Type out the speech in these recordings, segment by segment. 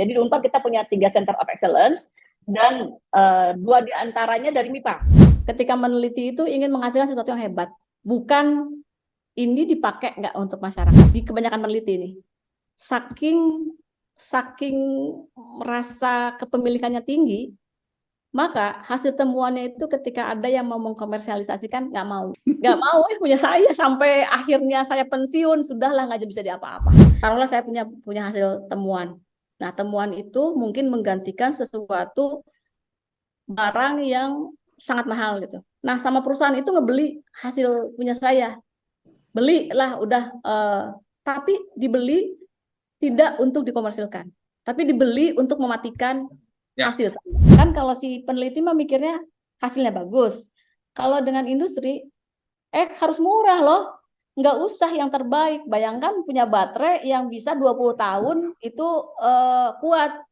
Jadi di Unpad kita punya 3 Center of Excellence dan 2 diantaranya dari MIPA. Ketika meneliti itu ingin menghasilkan sesuatu yang hebat, bukan ini dipakai nggak untuk masyarakat. Di kebanyakan meneliti nih, saking merasa kepemilikannya tinggi, maka hasil temuannya itu ketika ada yang mau mengkomersialisasikan nggak mau punya saya sampai akhirnya saya pensiun, sudahlah nggak bisa diapa-apa. Taruhlah saya punya hasil temuan. Nah, temuan itu mungkin menggantikan sesuatu barang yang sangat mahal gitu. Nah, sama perusahaan itu ngebeli hasil punya saya, belilah udah, tapi dibeli tidak untuk dikomersilkan, tapi dibeli untuk mematikan hasil. Kan kalau si peneliti mah mikirnya hasilnya bagus. Kalau dengan industri, harus murah loh. Nggak usah yang terbaik. Bayangkan punya baterai yang bisa 20 tahun itu kuat.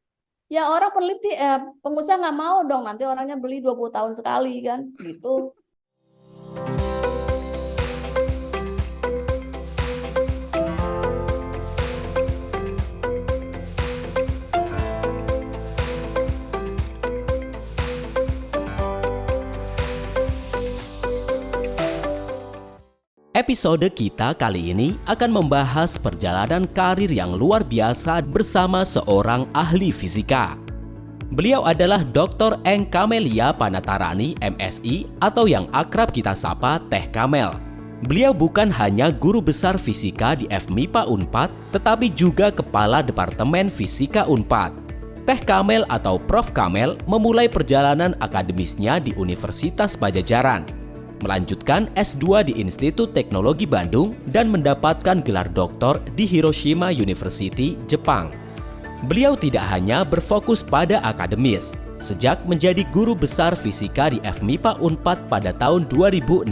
Ya orang peneliti, pengusaha nggak mau dong, nanti orangnya beli 20 tahun sekali kan, gitu. Episode kita kali ini akan membahas perjalanan karir yang luar biasa bersama seorang ahli fisika. Beliau adalah Dr. Eng Kamelia Panatarani, MSI, atau yang akrab kita sapa Teh Kamel. Beliau bukan hanya guru besar fisika di FMIPA Unpad, tetapi juga Kepala Departemen Fisika Unpad. Teh Kamel atau Prof. Kamel memulai perjalanan akademisnya di Universitas Padjadjaran, melanjutkan S2 di Institut Teknologi Bandung dan mendapatkan gelar doktor di Hiroshima University, Jepang. Beliau tidak hanya berfokus pada akademis. Sejak menjadi guru besar fisika di FMIPA Unpad pada tahun 2016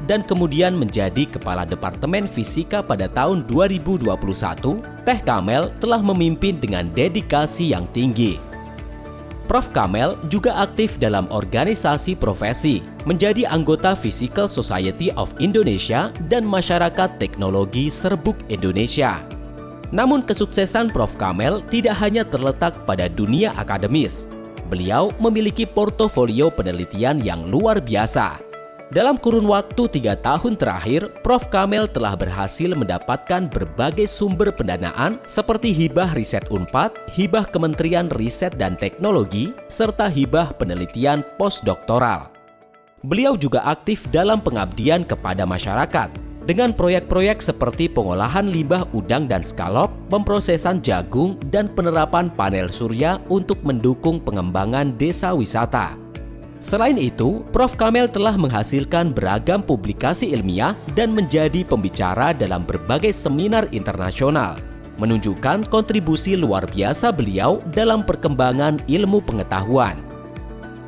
dan kemudian menjadi Kepala Departemen Fisika pada tahun 2021, Teh Kamel telah memimpin dengan dedikasi yang tinggi. Prof. Kamel juga aktif dalam organisasi profesi, menjadi anggota Physical Society of Indonesia dan Masyarakat Teknologi Serbuk Indonesia. Namun kesuksesan Prof. Kamel tidak hanya terletak pada dunia akademis. Beliau memiliki portofolio penelitian yang luar biasa. Dalam kurun waktu 3 tahun terakhir, Prof. Kamel telah berhasil mendapatkan berbagai sumber pendanaan seperti hibah riset Unpad, hibah Kementerian Riset dan Teknologi, serta hibah penelitian postdoktoral. Beliau juga aktif dalam pengabdian kepada masyarakat dengan proyek-proyek seperti pengolahan limbah udang dan skalop, pemprosesan jagung, dan penerapan panel surya untuk mendukung pengembangan desa wisata. Selain itu, Prof. Kamel telah menghasilkan beragam publikasi ilmiah dan menjadi pembicara dalam berbagai seminar internasional, menunjukkan kontribusi luar biasa beliau dalam perkembangan ilmu pengetahuan.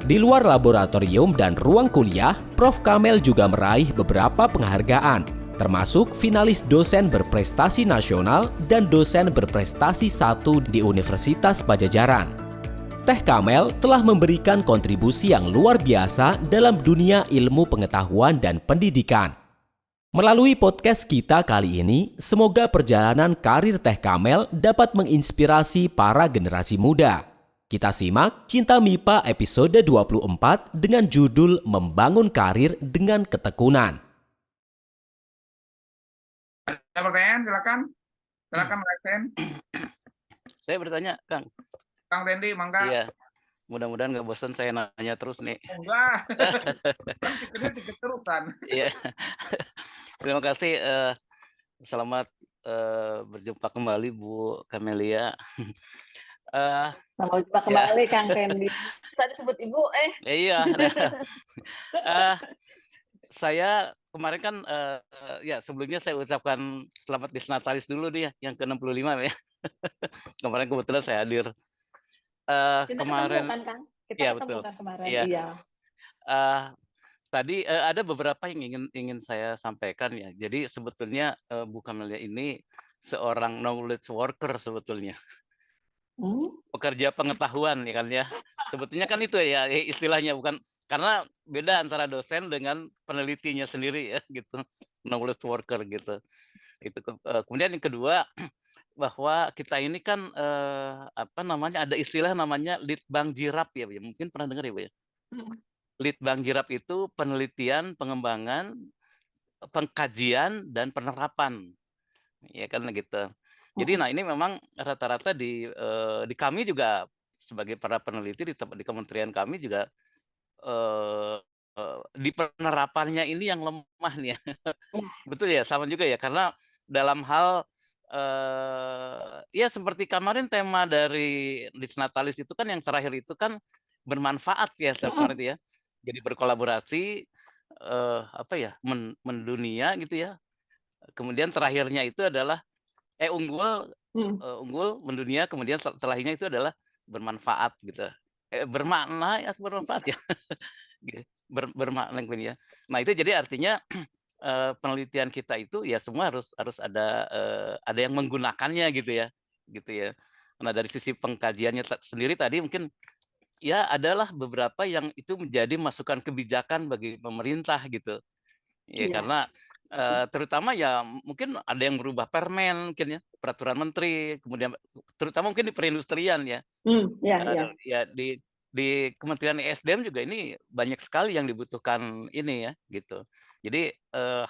Di luar laboratorium dan ruang kuliah, Prof. Kamel juga meraih beberapa penghargaan, termasuk finalis dosen berprestasi nasional dan dosen berprestasi 1 di Universitas Padjadjaran. Teh Kamel telah memberikan kontribusi yang luar biasa dalam dunia ilmu pengetahuan dan pendidikan. Melalui podcast kita kali ini, semoga perjalanan karir Teh Kamel dapat menginspirasi para generasi muda. Kita simak Cinta MIPA episode 24 dengan judul Membangun Karir dengan Ketekunan. Ada pertanyaan? Silakan Raisen. Saya bertanya, Kang. Kang Tendi, mangga. Iya. Mudah-mudahan nggak bosan saya nanya terus nih. Enggak. Ini keterusan. Iya. Terima kasih. Selamat berjumpa kembali Bu Kamelia. Selamat berjumpa kembali Kang Tendi. Saya disebut Ibu, Iya. Saya kemarin kan ya sebelumnya saya ucapkan selamat Bisnatalis dulu nih yang ke-65 ya. Kemarin kebetulan saya hadir. Kemarin kan, Kang? Kita ya ketemu betul. kan kemarin. Iya. Iya. Tadi ada beberapa yang ingin saya sampaikan ya. Jadi sebetulnya Bu Kamelia ini seorang knowledge worker sebetulnya. Pekerja pengetahuan ya kan ya. Sebetulnya kan itu ya istilahnya, bukan, karena beda antara dosen dengan penelitinya sendiri ya gitu. Knowledge worker gitu. Itu kemudian yang kedua, bahwa kita ini kan apa namanya, ada istilah namanya litbang jirap ya, Bu, ya. Mungkin pernah dengar ya, Bu, ya? Hmm. Litbang jirap itu penelitian, pengembangan, pengkajian dan penerapan. Ya kan gitu. Jadi nah ini memang rata-rata di kami juga sebagai para peneliti di kementerian kami juga eh, di penerapannya ini yang lemah nih ya. Betul ya, sama juga ya karena dalam hal ya seperti kemarin tema dari Lis Natalis itu kan yang terakhir itu kan bermanfaat ya kemarin itu ya. Jadi berkolaborasi apa ya mendunia gitu ya. Kemudian terakhirnya itu adalah unggul unggul mendunia, kemudian setelahnya itu adalah bermanfaat gitu. Bermakna ya bermanfaat ya. Gitu. Bermakna gitu ya. Nah, itu jadi artinya penelitian kita itu ya semua harus ada yang menggunakannya gitu ya. Gitu ya. Nah, dari sisi pengkajiannya sendiri tadi mungkin ya adalah beberapa yang itu menjadi masukan kebijakan bagi pemerintah gitu. Ya karena terutama ya mungkin ada yang berubah permen mungkin ya, peraturan menteri, kemudian terutama mungkin di perindustrian ya. Ya di Kementerian ESDM juga ini banyak sekali yang dibutuhkan ini ya gitu. Jadi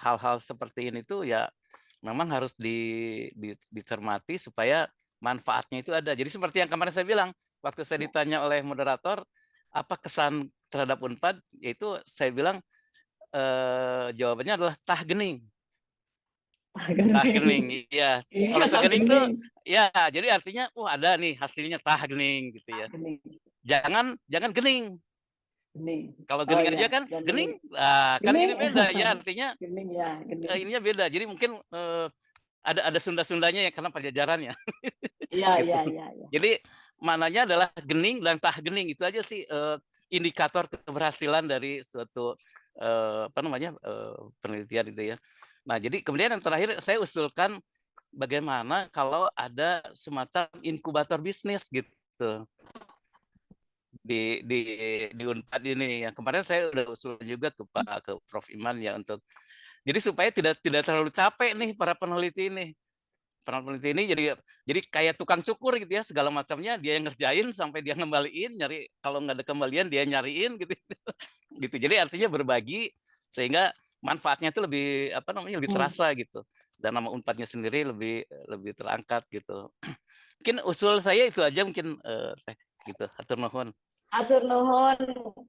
hal-hal seperti ini tuh ya memang harus dicermati supaya manfaatnya itu ada. Jadi seperti yang kemarin saya bilang, waktu saya ditanya oleh moderator apa kesan terhadap Unpad, yaitu saya bilang jawabannya adalah tah gening. Tah gening, iya. Kalau tah gening tuh, ya jadi artinya, ada nih hasilnya tah gening gitu ya. Jangan gening. Kalau gening aja kan gening, kan ini beda ya artinya. Ininya beda. Jadi mungkin ada Sunda-Sundanya ya karena Pajajaran ya. Gitu. Jadi maknanya adalah gening dan tah gening itu aja sih indikator keberhasilan dari suatu apa namanya penelitian itu ya. Nah jadi kemudian yang terakhir saya usulkan bagaimana kalau ada semacam inkubator bisnis gitu di Unpad ini. Yang kemarin saya udah usul juga ke Prof Iman ya untuk jadi supaya tidak terlalu capek nih para peneliti ini. Para peneliti ini jadi kayak tukang cukur gitu ya, segala macamnya dia yang ngerjain sampai dia ngembaliin, nyari kalau nggak ada kembalian dia nyariin gitu. Gitu. Jadi artinya berbagi sehingga manfaatnya itu lebih apa namanya lebih terasa gitu. Dan nama Unpadnya sendiri lebih terangkat gitu. Mungkin usul saya itu aja mungkin gitu. Hatur nuhun. Atur nuhun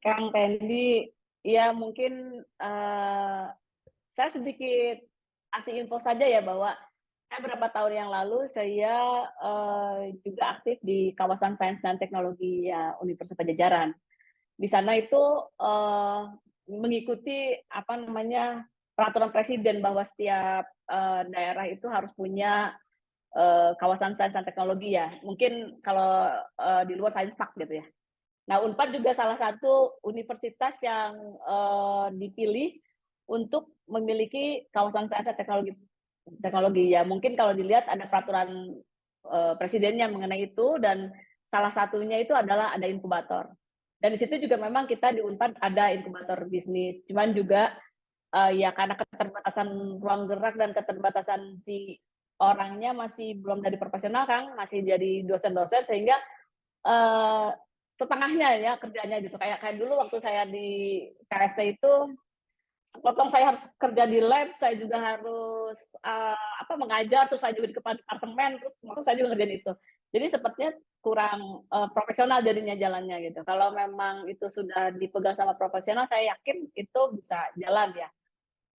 Kang Pendi. Ya mungkin saya sedikit kasih info saja ya bahwa saya beberapa tahun yang lalu saya juga aktif di kawasan sains dan teknologi ya, Universitas Pajajaran. Di sana itu mengikuti apa namanya peraturan presiden bahwa setiap daerah itu harus punya kawasan sains dan teknologi ya. Mungkin kalau di luar sains park gitu ya. Nah, Unpad juga salah satu universitas yang dipilih untuk memiliki kawasan sains dan teknologi ya. Mungkin kalau dilihat ada peraturan presidennya mengenai itu dan salah satunya itu adalah ada inkubator. Dan di situ juga memang kita di Unpad ada inkubator bisnis. Cuman juga ya karena keterbatasan ruang gerak dan keterbatasan si orangnya masih belum dari profesional Kang, masih jadi dosen-dosen sehingga setengahnya ya kerjanya gitu. Kayak dulu waktu saya di KST itu potong saya harus kerja di lab, saya juga harus mengajar, terus saya juga di kepala departemen, terus waktu saya juga ngerjain itu. Jadi sepertinya kurang profesional jadinya jalannya gitu. Kalau memang itu sudah dipegang sama profesional, saya yakin itu bisa jalan ya.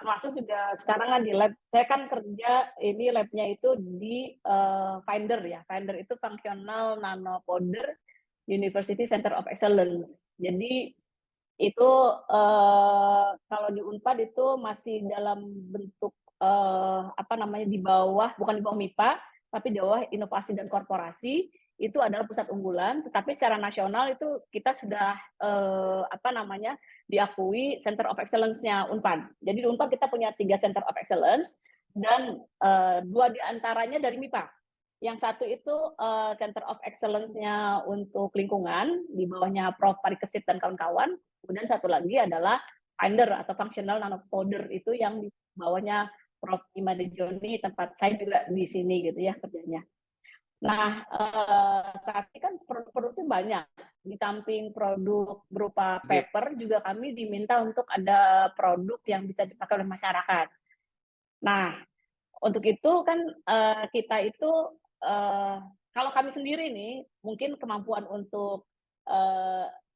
Termasuk juga sekarang kan di lab, saya kan kerja ini labnya itu di Finder ya. Finder itu Functional Nanopowder University Center of Excellence. Jadi itu kalau di Unpad itu masih dalam bentuk di bawah, bukan di bawah MIPA, tapi di bawah inovasi dan korporasi. Itu adalah pusat unggulan, tetapi secara nasional itu kita sudah diakui Center of Excellence-nya Unpad. Jadi di Unpad kita punya 3 Center of Excellence dan 2 diantaranya dari MIPA. Yang satu itu Center of Excellence-nya untuk lingkungan, di bawahnya Prof. Parikesit dan kawan-kawan. Kemudian satu lagi adalah Finder atau Functional Nanopowder, itu yang di bawahnya Prof. Imade Joni, tempat saya juga di sini gitu ya kerjanya. Nah, saat ini kan produk-produk itu banyak. Di samping produk berupa Iya. paper, juga kami diminta untuk ada produk yang bisa dipakai oleh masyarakat. Nah, untuk itu kan kita itu kalau kami sendiri nih, mungkin kemampuan untuk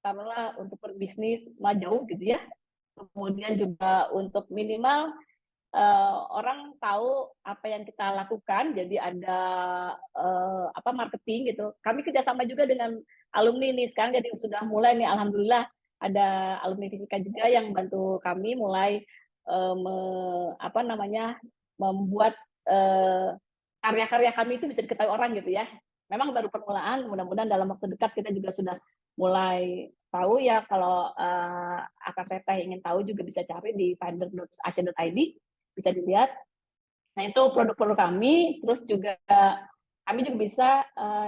taruhlah untuk berbisnis mah jauh gitu ya. Kemudian juga untuk minimal orang tahu apa yang kita lakukan, jadi ada marketing gitu. Kami kerjasama juga dengan alumni nih sekarang, jadi sudah mulai nih alhamdulillah ada alumni fisika juga yang bantu kami mulai membuat karya-karya kami itu bisa diketahui orang gitu ya. Memang baru permulaan, mudah-mudahan dalam waktu dekat kita juga sudah mulai tahu ya. Kalau Akak Teteh ingin tahu juga bisa cari di finder.ac.id, bisa dilihat. Nah, itu produk-produk kami. Terus juga kami juga bisa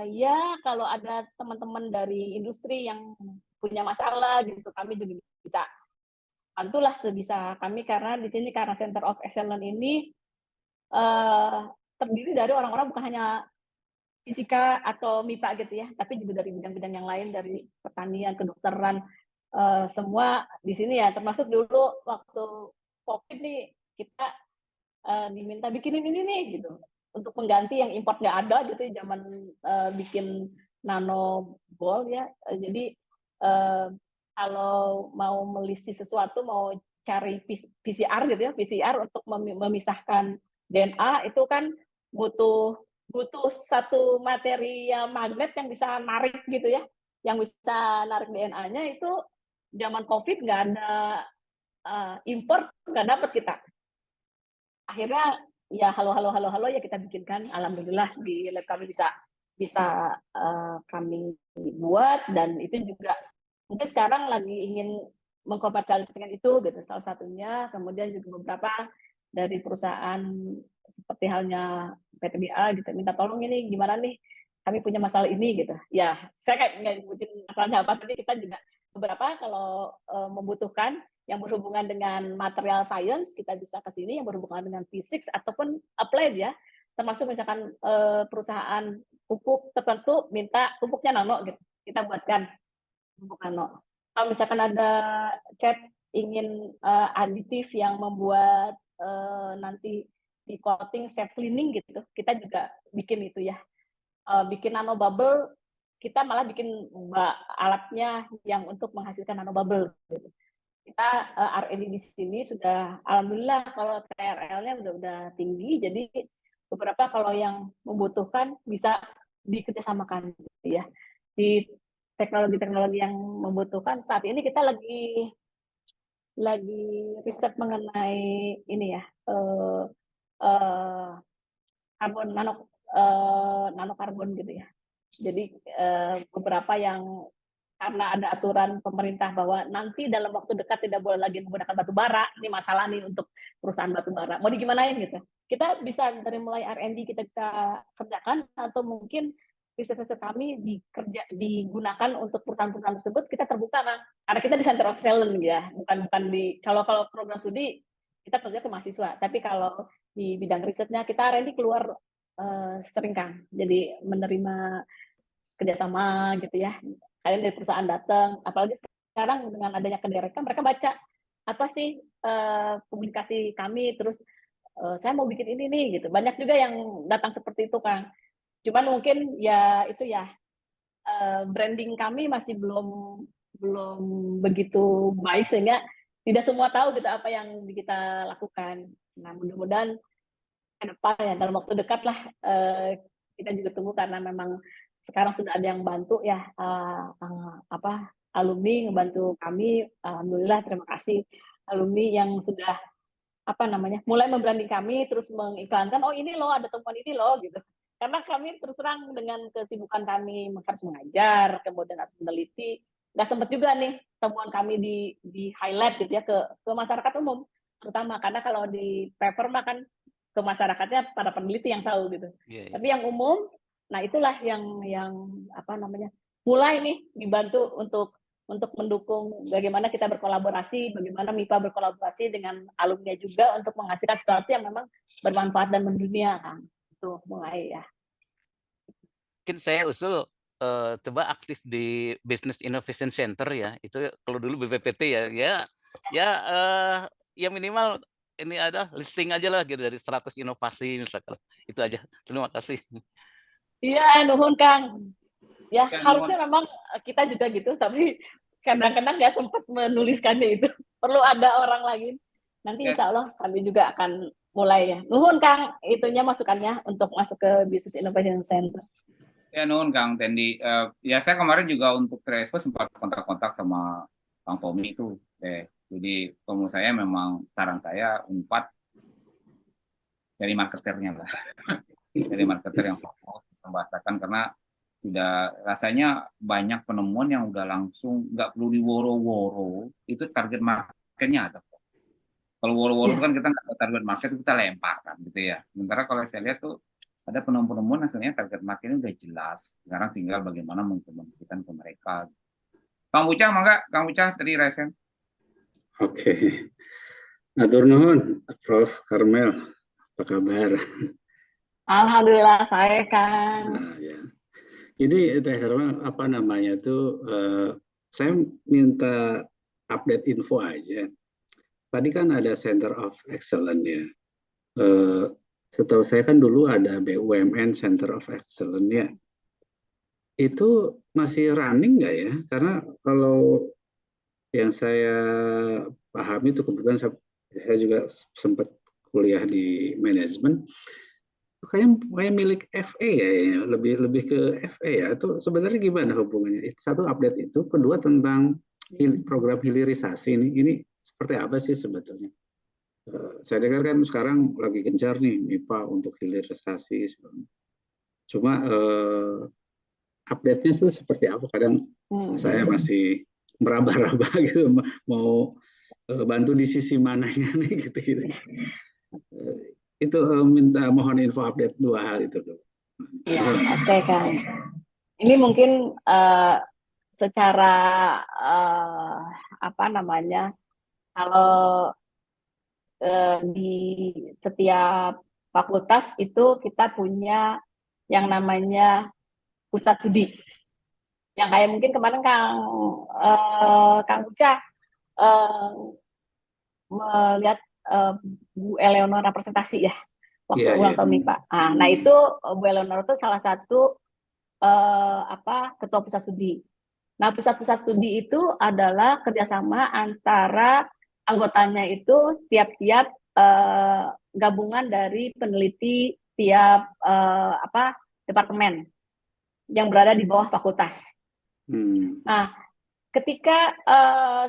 ya kalau ada teman-teman dari industri yang punya masalah gitu, kami juga bisa bantulah sebisa kami, karena di sini karena Center of Excellence ini terdiri dari orang-orang bukan hanya fisika atau MIPA gitu ya, tapi juga dari bidang-bidang yang lain, dari pertanian, kedokteran, semua di sini ya. Termasuk dulu waktu COVID nih kita diminta bikinin ini nih gitu, untuk mengganti yang import nggak ada gitu, zaman bikin nano ball ya. Jadi kalau mau melisi sesuatu, mau cari PCR gitu ya, PCR untuk memisahkan DNA itu kan butuh satu material magnet yang bisa narik gitu ya, yang bisa narik DNA-nya. Itu zaman COVID nggak ada import, nggak dapat kita. Akhirnya ya halo ya kita bikinkan, alhamdulillah di lab kami bisa kami buat, dan itu juga mungkin sekarang lagi ingin mengkomersialisasikan itu gitu, salah satunya. Kemudian juga beberapa dari perusahaan seperti halnya PTBA gitu minta tolong, ini gimana nih, kami punya masalah ini gitu ya. Saya kayak nggak nyebutin masalahnya apa, tapi kita juga beberapa kalau membutuhkan yang berhubungan dengan material science, kita bisa ke sini, yang berhubungan dengan fisik ataupun applied ya, termasuk misalkan perusahaan pupuk tertentu minta pupuknya nano gitu, kita buatkan pupuk nano. Kalau misalkan ada cat ingin aditif yang membuat nanti di coating self cleaning gitu, kita juga bikin itu ya. Bikin nano bubble, kita malah bikin alatnya yang untuk menghasilkan nano bubble gitu. Kita R&D di sini sudah alhamdulillah kalau TRL-nya udah tinggi, jadi beberapa kalau yang membutuhkan bisa dikerjasamakan gitu ya. Di teknologi-teknologi yang membutuhkan, saat ini kita lagi riset mengenai ini ya, karbon nano karbon gitu ya. Jadi beberapa yang karena ada aturan pemerintah bahwa nanti dalam waktu dekat tidak boleh lagi menggunakan batu bara, ini masalah nih untuk perusahaan batu bara. Mau digimanain gitu? Kita bisa dari mulai R&D kita kerjakan, atau mungkin riset-riset kami digunakan untuk perusahaan-perusahaan tersebut. Kita terbuka kan, karena kita di Center of Excellence ya, bukan di kalau program studi kita kerja ke mahasiswa, tapi kalau di bidang risetnya kita R&D keluar sering kan, jadi menerima kerjasama gitu ya. Kalian dari perusahaan datang, apalagi sekarang dengan adanya Kedereka, mereka baca apa sih publikasi kami, terus saya mau bikin ini nih gitu. Banyak juga yang datang seperti itu kan. Cuman mungkin ya itu ya, branding kami masih belum begitu baik, sehingga tidak semua tahu gitu apa yang kita lakukan. Nah, mudah-mudahan ke depan ya, dalam waktu dekat lah kita juga tunggu, karena memang sekarang sudah ada yang bantu ya, alumni ngebantu kami. Alhamdulillah, terima kasih alumni yang sudah mulai membranding kami, terus mengiklankan, oh ini loh ada temuan ini loh gitu. Karena kami terus terang dengan kesibukan kami harus mengajar, kemudian harus meneliti, nggak sempat juga nih temuan kami di highlight gitu ya ke masyarakat umum, terutama karena kalau di paper mah kan ke masyarakatnya para peneliti yang tahu gitu. Yeah. Tapi yang umum, nah itulah yang mulai nih dibantu untuk mendukung bagaimana kita berkolaborasi, bagaimana MIPA berkolaborasi dengan alumni juga untuk menghasilkan sesuatu yang memang bermanfaat dan mendunia kan. Itu mulai ya. mungkin saya usul coba aktif di Business Innovation Center ya. Itu kalau dulu BPPT ya minimal ini ada listing aja lah gitu dari 100 inovasi misalkan. Itu aja. Terima kasih. Iya, nuhun Kang. Ya, Ya, harusnya memang kita juga gitu, tapi kadang-kadang nggak sempat menuliskannya itu. Perlu ada orang lain. Nanti Ya. insya Allah kami juga akan mulai ya. Nuhun Kang, itunya masukannya untuk masuk ke Business Innovation Center. Ya, nuhun Kang Tendi. Ya, saya kemarin juga untuk Trespo sempat kontak-kontak sama Kang Tommy itu. Jadi, kalau saya memang saran saya Unpad dari marketernya lah. Dari marketer yang fokus membahasakan, karena sudah rasanya banyak penemuan yang udah langsung nggak perlu diworo-woro, itu target marketnya ada. Kalau woro-woro kan kita nggak tahu target market, kita lempar kan gitu ya. Sementara kalau saya lihat tuh ada penemuan-penemuan akhirnya target marketnya udah jelas. Sekarang tinggal bagaimana mengkomunikasikan ke mereka. Kang Ucah, mangga Kang Ucah tadi resen. Oke. Atur nuhun, Prof. Karmel. Apa kabar? Alhamdulillah saya Kang. Nah, ya. Jadi Teh Karmel, apa namanya tuh? Saya minta update info aja. Tadi kan ada Center of Excellence ya. Setahu saya kan dulu ada BUMN Center of Excellence ya. Itu masih running nggak ya? Karena kalau yang saya pahami itu, kebetulan saya juga sempat kuliah di manajemen, kayak milik FE ya, lebih ke FE ya. Itu sebenarnya gimana hubungannya? Satu, update itu. Kedua, tentang program hilirisasi ini seperti apa sih sebetulnya? Saya dengar kan sekarang lagi gencar nih MIPA untuk hilirisasi. Cuma update-nya itu seperti apa? Kadang saya masih meraba-raba gitu, mau bantu di sisi mananya nih gitu. Itu mohon info update dua hal itu tuh. Ya, oke Kang. Ini mungkin secara apa namanya, kalau di setiap fakultas itu kita punya yang namanya pusat studi. Yang kayak mungkin kemarin Kang Uca melihat Bu Eleonora presentasi ya waktu ulang tahun MIPA. Nah itu Bu Eleonora itu salah satu ketua pusat studi. Nah pusat-pusat studi itu adalah kerjasama antara anggotanya itu tiap-tiap gabungan dari peneliti tiap departemen yang berada di bawah fakultas. Nah, ketika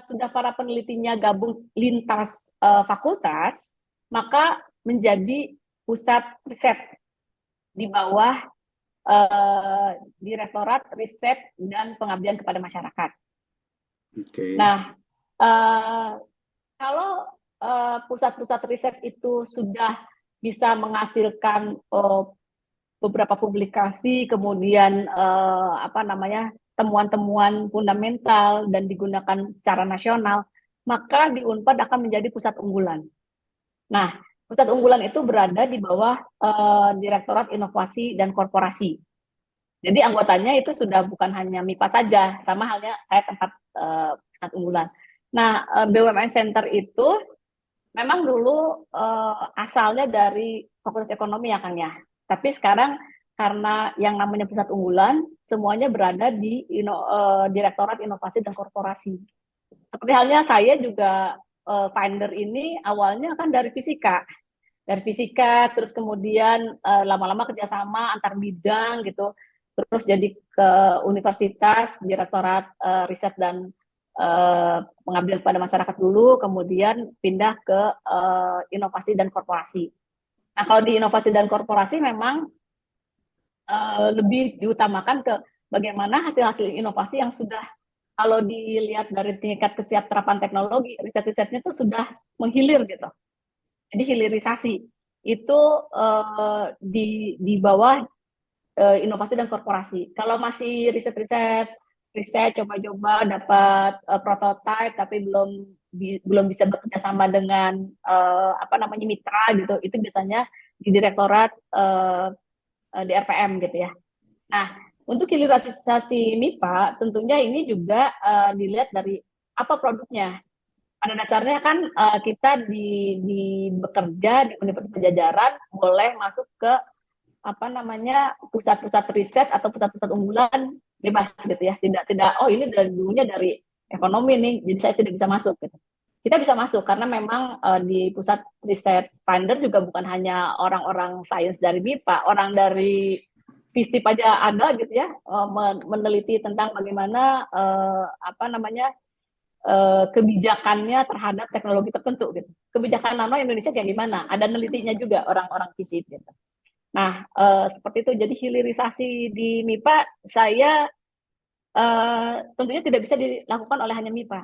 sudah para penelitinya gabung lintas fakultas, maka menjadi pusat riset di bawah Direktorat Riset dan Pengabdian kepada Masyarakat. Okay. Nah, kalau pusat-pusat riset itu sudah bisa menghasilkan beberapa publikasi, kemudian temuan-temuan fundamental dan digunakan secara nasional, maka di Unpad akan menjadi pusat unggulan. Nah, pusat unggulan itu berada di bawah Direktorat Inovasi dan Korporasi. Jadi anggotanya itu sudah bukan hanya MIPA saja, sama halnya saya tempat pusat unggulan. Nah, BUMN Center itu memang dulu asalnya dari Fakultas Ekonomi ya Kang ya. Tapi sekarang karena yang namanya pusat unggulan, semuanya berada di Direktorat Inovasi dan Korporasi. Seperti halnya saya juga founder ini awalnya kan dari fisika. Dari fisika, terus kemudian lama-lama kerjasama antar bidang gitu. Terus jadi ke universitas, Direktorat Riset dan Pengabdian kepada Masyarakat dulu, kemudian pindah ke Inovasi dan Korporasi. Nah, kalau di Inovasi dan Korporasi memang lebih diutamakan ke bagaimana hasil-hasil inovasi yang sudah, kalau dilihat dari tingkat kesiapterapan teknologi, riset-risetnya itu sudah menghilir gitu. Jadi hilirisasi itu di bawah Inovasi dan Korporasi. Kalau masih riset coba-coba dapat prototipe tapi belum bisa bekerja sama dengan mitra gitu, itu biasanya di Direktorat DRPM gitu ya. Nah, untuk hilirisasi MIPA, tentunya ini juga dilihat dari apa produknya. Pada dasarnya kan kita di bekerja di Universitas Pajajaran boleh masuk ke apa namanya pusat-pusat riset atau pusat-pusat unggulan bebas gitu ya. Tidak oh ini dari dulunya dari ekonomi nih, jadi saya tidak bisa masuk gitu. Kita bisa masuk karena memang di pusat riset Finder juga bukan hanya orang-orang sains dari MIPA, orang dari FISIP aja ada gitu ya, meneliti tentang bagaimana apa namanya kebijakannya terhadap teknologi tertentu gitu. Kebijakan nano Indonesia kayak gimana? Ada nelitinya juga orang-orang FISIP gitu. Nah, seperti itu. Jadi hilirisasi di MIPA saya tentunya tidak bisa dilakukan oleh hanya MIPA.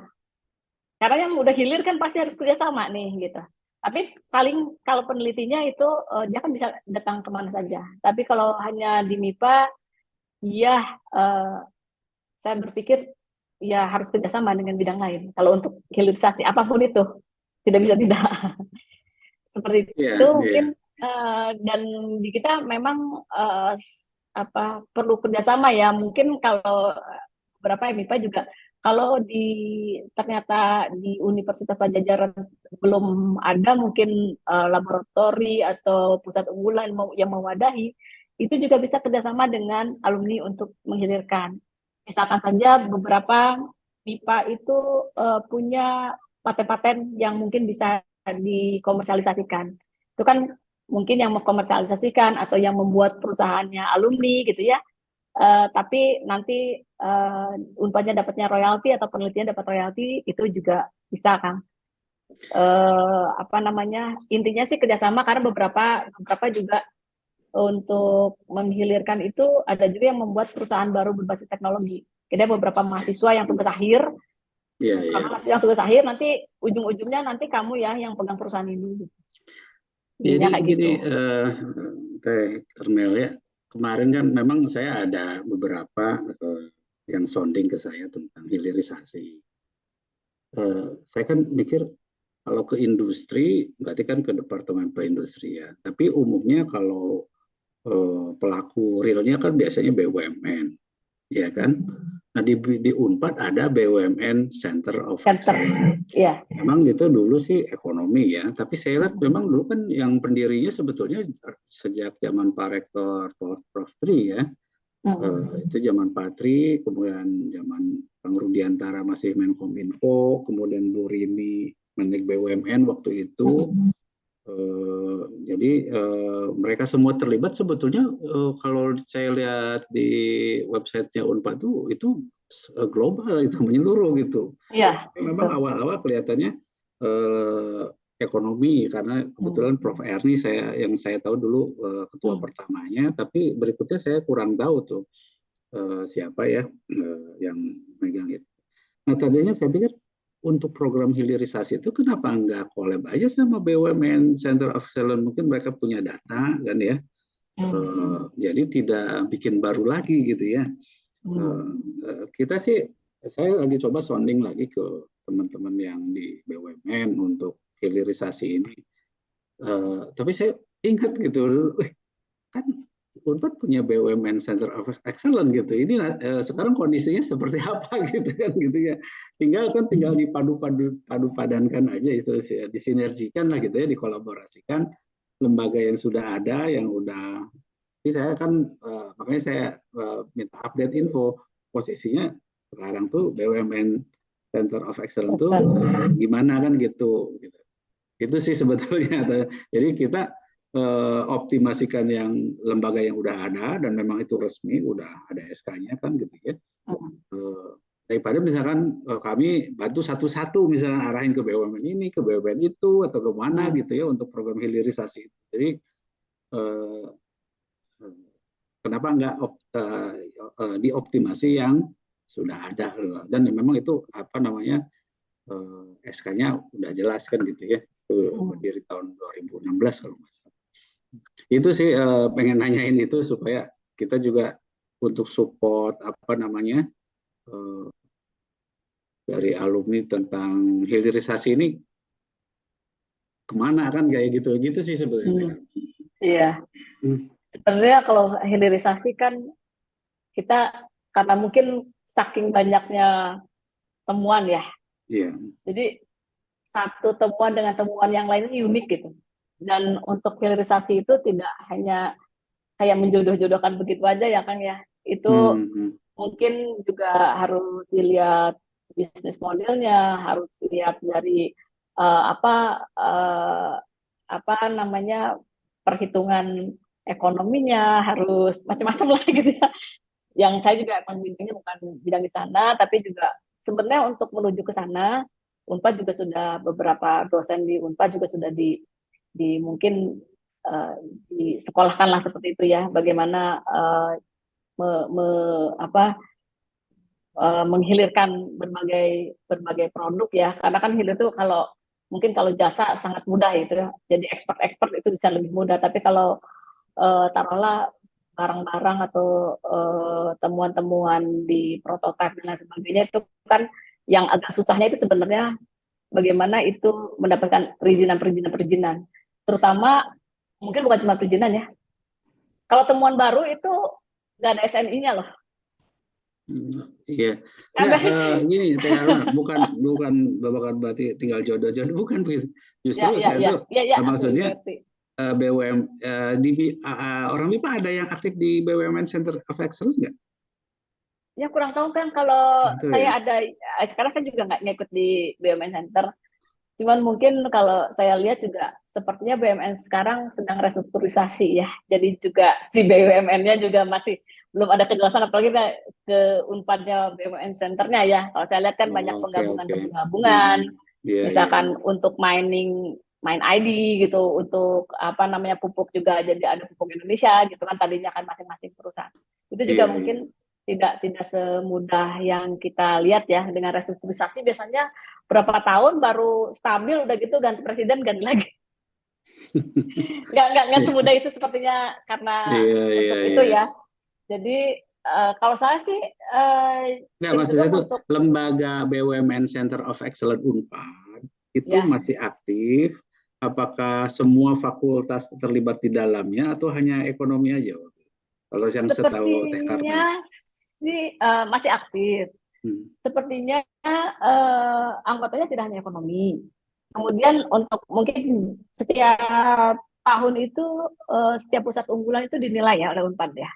Karena yang udah hilir kan pasti harus kerjasama nih gitu. Tapi paling kalau penelitinya itu dia kan bisa datang kemana saja. Tapi kalau hanya di MIPA, ya saya berpikir ya harus kerjasama dengan bidang lain. Kalau untuk hilirisasi apapun itu tidak bisa tidak. Seperti itu mungkin dan di kita memang apa perlu kerjasama ya. Mungkin kalau beberapa MIPA juga kalau ternyata di Universitas Pajajaran belum ada mungkin laboratori atau pusat unggulan yang mewadahi, itu juga bisa kerjasama dengan alumni untuk menghilirkan. Misalkan saja beberapa MIPA itu punya paten-paten yang mungkin bisa dikomersialisasikan. Itu kan mungkin yang mengkomersialisasikan atau yang membuat perusahaannya alumni gitu ya. Tapi nanti Unpadnya dapatnya royalti atau penelitian dapat royalti itu juga bisa Kang. Apa namanya intinya sih kerjasama karena beberapa juga untuk menghilirkan itu ada juga yang membuat perusahaan baru berbasis teknologi. Jadi beberapa mahasiswa yang tugas akhir, yang tugas akhir nanti ujung-ujungnya nanti kamu ya yang pegang perusahaan ini. Jadi kayak gini, gitu. Teh Karmel ya, kemarin kan memang saya ada beberapa yang sounding ke saya tentang hilirisasi. Saya kan mikir kalau ke industri berarti kan ke departemen perindustrian. Tapi umumnya kalau pelaku realnya kan biasanya BUMN, ya kan? Nah di Unpad ada BUMN Center of Excellence. Yeah. Memang itu dulu sih ekonomi ya, tapi saya lihat memang dulu kan yang pendirinya sebetulnya sejak zaman Pak Rektor Prof. Tri ya. Itu zaman Pak Tri, kemudian zaman Bang Rudiantara masih Menkominfo, kemudian Bu Rini Mendik BUMN waktu itu. Jadi mereka semua terlibat sebetulnya kalau saya lihat di websitenya Unpad itu global, itu menyeluruh gitu. Iya. Memang awal-awal kelihatannya ekonomi karena kebetulan Prof. Erni yang saya tahu dulu ketua pertamanya, tapi berikutnya saya kurang tahu tuh siapa ya yang megang itu. Nah tadinya saya pikir untuk program hilirisasi itu kenapa nggak collab aja sama BUMN Center of Excellence, mungkin mereka punya data kan ya, jadi tidak bikin baru lagi gitu ya. Kita sih, saya lagi coba sounding lagi ke teman-teman yang di BUMN untuk hilirisasi ini, tapi saya ingat gitu kan Unpad punya BUMN Center of Excellence gitu. Ini sekarang kondisinya seperti apa gitu kan gitu ya. Tinggal dipadu-padankan aja itu disinergikan lah gitu ya, dikolaborasikan lembaga yang sudah ada yang udah. Jadi saya kan makanya saya minta update info posisinya sekarang tuh BUMN Center of Excellence tuh gimana kan gitu. Itu sih sebetulnya. Jadi kita optimasikan yang lembaga yang udah ada dan memang itu resmi, udah ada SK-nya kan gitu ya. Daripada misalkan kami bantu satu-satu misalkan arahin ke BUMN ini, ke BUMN itu atau kemana gitu ya untuk program hilirisasi. Jadi kenapa nggak dioptimasi yang sudah ada dan memang itu apa namanya SK-nya udah jelas kan gitu ya. Itu berdiri tahun 2016 kalau nggak salah. Itu sih pengen nanyain itu supaya kita juga untuk support apa namanya dari alumni tentang hilirisasi ini kemana kan kayak gitu sih sebetulnya. Iya. Sebenarnya kalau hilirisasi kan kita karena mungkin saking banyaknya temuan ya. Iya. Jadi satu temuan dengan temuan yang lain itu unik gitu. Dan untuk hilirisasi itu tidak hanya kayak menjodoh-jodohkan begitu aja ya Kang ya. Itu mungkin juga harus dilihat bisnis modelnya, harus dilihat dari apa namanya perhitungan ekonominya, harus macam-macam lah gitu ya. Yang saya juga emang bidangnya bukan bidang di sana, tapi juga sebenarnya untuk menuju ke sana, Unpad juga sudah beberapa dosen di Unpad juga sudah di mungkin disekolahkan lah seperti itu ya, bagaimana menghilirkan berbagai produk ya, karena kan hilir itu kalau jasa sangat mudah itu ya, jadi expert itu bisa lebih mudah, tapi kalau taruhlah barang-barang atau temuan-temuan di prototipe dan lain sebagainya itu kan yang agak susahnya itu sebenarnya bagaimana itu mendapatkan perizinan, terutama mungkin bukan cuma perizinan ya. Kalau temuan baru itu nggak ada SNI-nya loh. Iya. Nah, gini, Teh Arman, bukan berarti tinggal jodoh-jodoh, bukan begitu. Justru saya tuh maksudnya BUMN di orang MIPA ada yang aktif di BUMN Center of Excellence nggak? Ya kurang tahu kan, kalau Betul, saya ya? ada sekarang saya juga nggak ngikut di BUMN Center. Cuman mungkin kalau saya lihat juga sepertinya BUMN sekarang sedang restrukturisasi ya. Jadi juga si BUMN-nya juga masih belum ada kejelasan, apalagi ke Unpadnya BUMN Centernya ya. Kalau saya lihat kan banyak penggabungan, misalkan untuk mine ID gitu, untuk apa namanya pupuk juga jadi ada pupuk Indonesia gitu kan, tadinya kan masing-masing perusahaan. Itu juga mungkin tidak semudah yang kita lihat ya. Dengan restrukturisasi biasanya berapa tahun baru stabil, udah gitu ganti presiden ganti lagi. nggak semudah itu sepertinya, karena untuk itu ya. Jadi kalau saya sih maksud saya itu lembaga BUMN Center of Excellence Unpad itu masih aktif. Apakah semua fakultas terlibat di dalamnya atau hanya ekonomi aja? Kalau yang setahu Teh Karmel sih masih aktif. Sepertinya anggotanya tidak hanya ekonomi. Kemudian untuk mungkin setiap tahun itu setiap pusat unggulan itu dinilai ya oleh Unpad ya.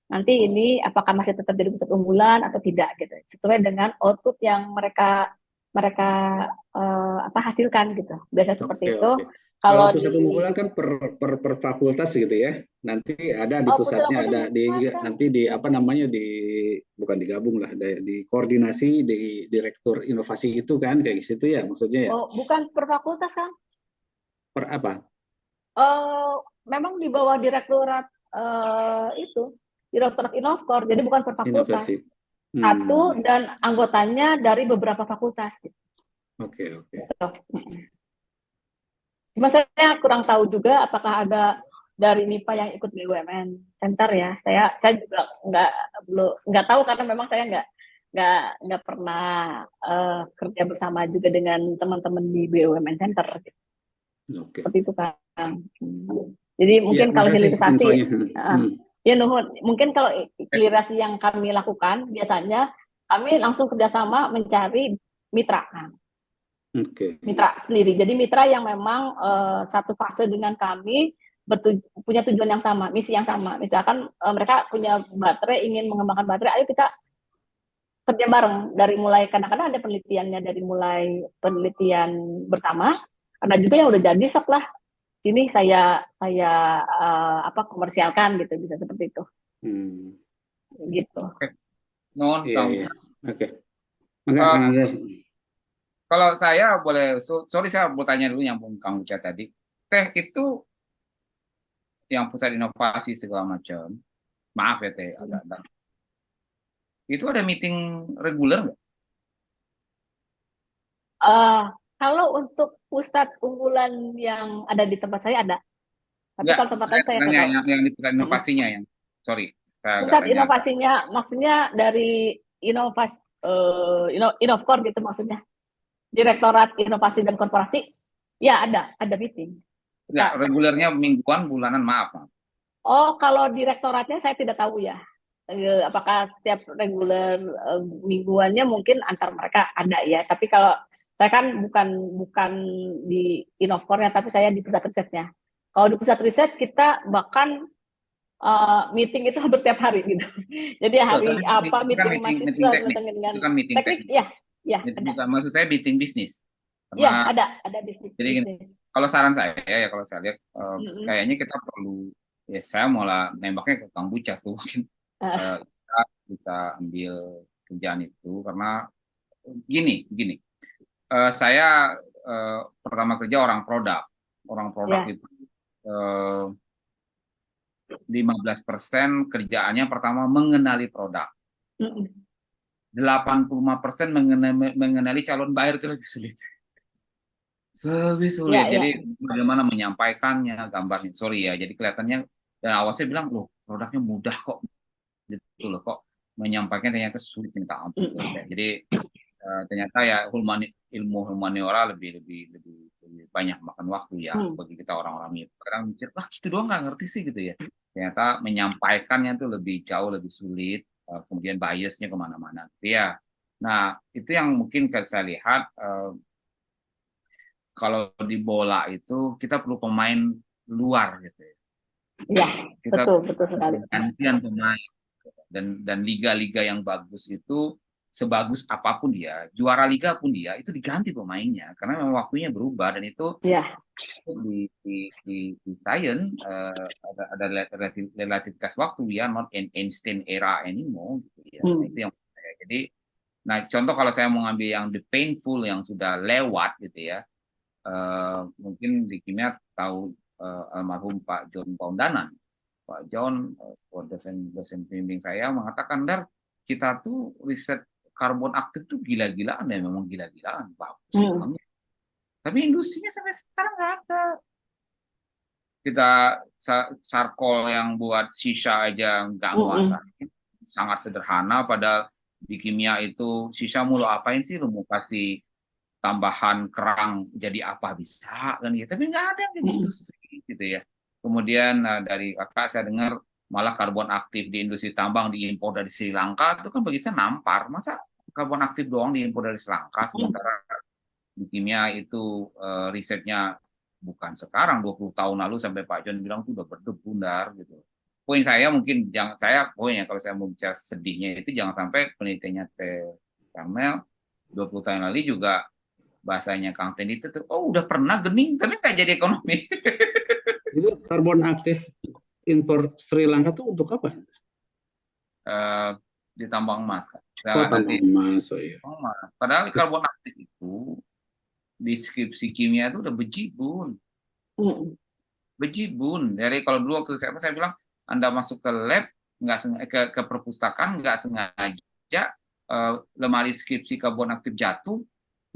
Nanti ini apakah masih tetap jadi pusat unggulan atau tidak gitu, sesuai dengan output yang mereka hasilkan gitu. Biasa seperti itu. Kalau pusat unggulan kan per fakultas gitu ya. Nanti ada di pusatnya, ada nanti di apa namanya bukan digabung lah, di koordinasi di direktur inovasi itu kan, kayak gitu ya maksudnya ya. Oh, bukan per fakultas kan? Per apa? Memang di bawah direktorat Direktorat Inovkor, jadi bukan per fakultas. Satu dan anggotanya dari beberapa fakultas. Oke. Cuma saya kurang tahu juga apakah ada dari MIPA yang ikut BUMN Center ya. Saya juga nggak tahu, karena memang saya nggak pernah kerja bersama juga dengan teman-teman di BUMN Center. Seperti itu kan. Jadi mungkin kalau hilirisasi, ya nuhun. Mungkin kalau hilirisasi yang kami lakukan biasanya kami langsung kerjasama mencari mitra kan. Mitra sendiri. Jadi mitra yang memang satu fase dengan kami, punya tujuan yang sama, misi yang sama. Misalkan mereka punya baterai, ingin mengembangkan baterai, ayo kita kerja bareng. Dari mulai, kadang-kadang ada penelitiannya, dari mulai penelitian bersama, ada juga yang udah jadi, sok lah ini saya komersialkan gitu, bisa seperti itu. Gitu. Kalau saya boleh, sorry saya mau tanya dulu yang Kang Uca tadi. Teh itu yang pusat inovasi segala macam, maaf ya Teh, agak itu ada meeting reguler nggak? Kalau untuk pusat unggulan yang ada di tempat saya ada. Tapi kalau tempat lain saya nggak tahu. Yang di pusat inovasinya yang, sorry. Pusat inovasinya maksudnya dari Inovkor gitu maksudnya. Direktorat Inovasi dan Korporasi, ya ada meeting. Ya, regulernya mingguan, bulanan, maaf. Oh, kalau direktoratnya saya tidak tahu ya. apakah setiap reguler mingguannya mungkin antar mereka ada ya. Tapi kalau saya kan bukan di Innocore-nya, tapi saya di pusat risetnya. Kalau di pusat riset kita bahkan meeting itu hampir tiap hari gitu. Jadi hari apa itu kan meeting meeting mahasiswa teknik. dengan Itu kan meeting teknik, teknik. ya ada. Bukan, maksud saya meeting bisnis. Ya Karena ada bisnis. jadi gini, kalau saran saya ya, kalau saya lihat kayaknya kita perlu, ya saya malah nembaknya ke Kang Buca tuh mungkin kita bisa ambil kerjaan itu karena gini, saya pertama kerja orang produk itu 15% kerjaannya pertama mengenali produk, 85% mengenali calon buyer itu lebih sulit. Lebih sulit. Jadi bagaimana menyampaikannya, gambarnya. Sorry ya. Jadi kelihatannya dan awalnya bilang loh produknya mudah kok, gitu loh kok menyampaikan ternyata sulit minta ampun. Jadi ternyata ya ilmu humaniora lebih banyak makan waktu ya bagi kita orang-orang itu. Kadang mikir gitu doang nggak ngerti sih gitu ya. Ternyata menyampaikannya tuh lebih jauh lebih sulit. Kemudian biasnya kemana-mana. Ya. Nah itu yang mungkin saya lihat. Kalau di bola itu kita perlu pemain luar gitu ya. Iya, Kita betul sekali. gantian pemain dan liga-liga yang bagus itu sebagus apapun dia, juara liga pun dia itu diganti pemainnya karena memang waktunya berubah dan itu di science ada relativitas waktu ya, not in instant era anymore gitu ya. Nah, itu yang saya. Jadi contoh kalau saya mau ngambil yang the painful yang sudah lewat gitu ya. Mungkin di kimia tahu almarhum Pak John Paundanan. Pak John, dosen pembimbing saya mengatakan, Dar, kita tuh riset karbon aktif tuh gila-gilaan ya, memang gila-gilaan, bagus. Tapi industrinya sampai sekarang nggak ada. Kita sarkol yang buat sisa aja nggak nguasain, sangat sederhana. Padahal di kimia itu sisa mulu apain sih, lu mau kasih tambahan kerang jadi apa bisa kan gitu, tapi nggak ada yang jadi industri gitu ya. Kemudian dari kakak saya dengar malah karbon aktif di industri tambang diimpor dari Sri Lanka, itu kan bagi saya nampar, masa karbon aktif doang diimpor dari Sri Lanka sementara di kimia itu risetnya bukan sekarang, 20 tahun lalu sampai Pak John bilang tuh udah berdebundar gitu. Poin saya mungkin poinnya kalau saya mau bicara sedihnya itu jangan sampai penelitiannya Kamel 20 tahun lalu juga bahasanya Kang Tendi itu udah pernah gening tapi nggak jadi ekonomi. Itu karbon aktif impor Sri Lanka tuh untuk apa? Di tambang emas. Tambang emas, iya. Padahal karbon aktif itu di skripsi kimia itu udah bejibun. Dari kalau dulu waktu saya bilang Anda masuk ke lab ke perpustakaan nggak sengaja lemari skripsi karbon aktif jatuh,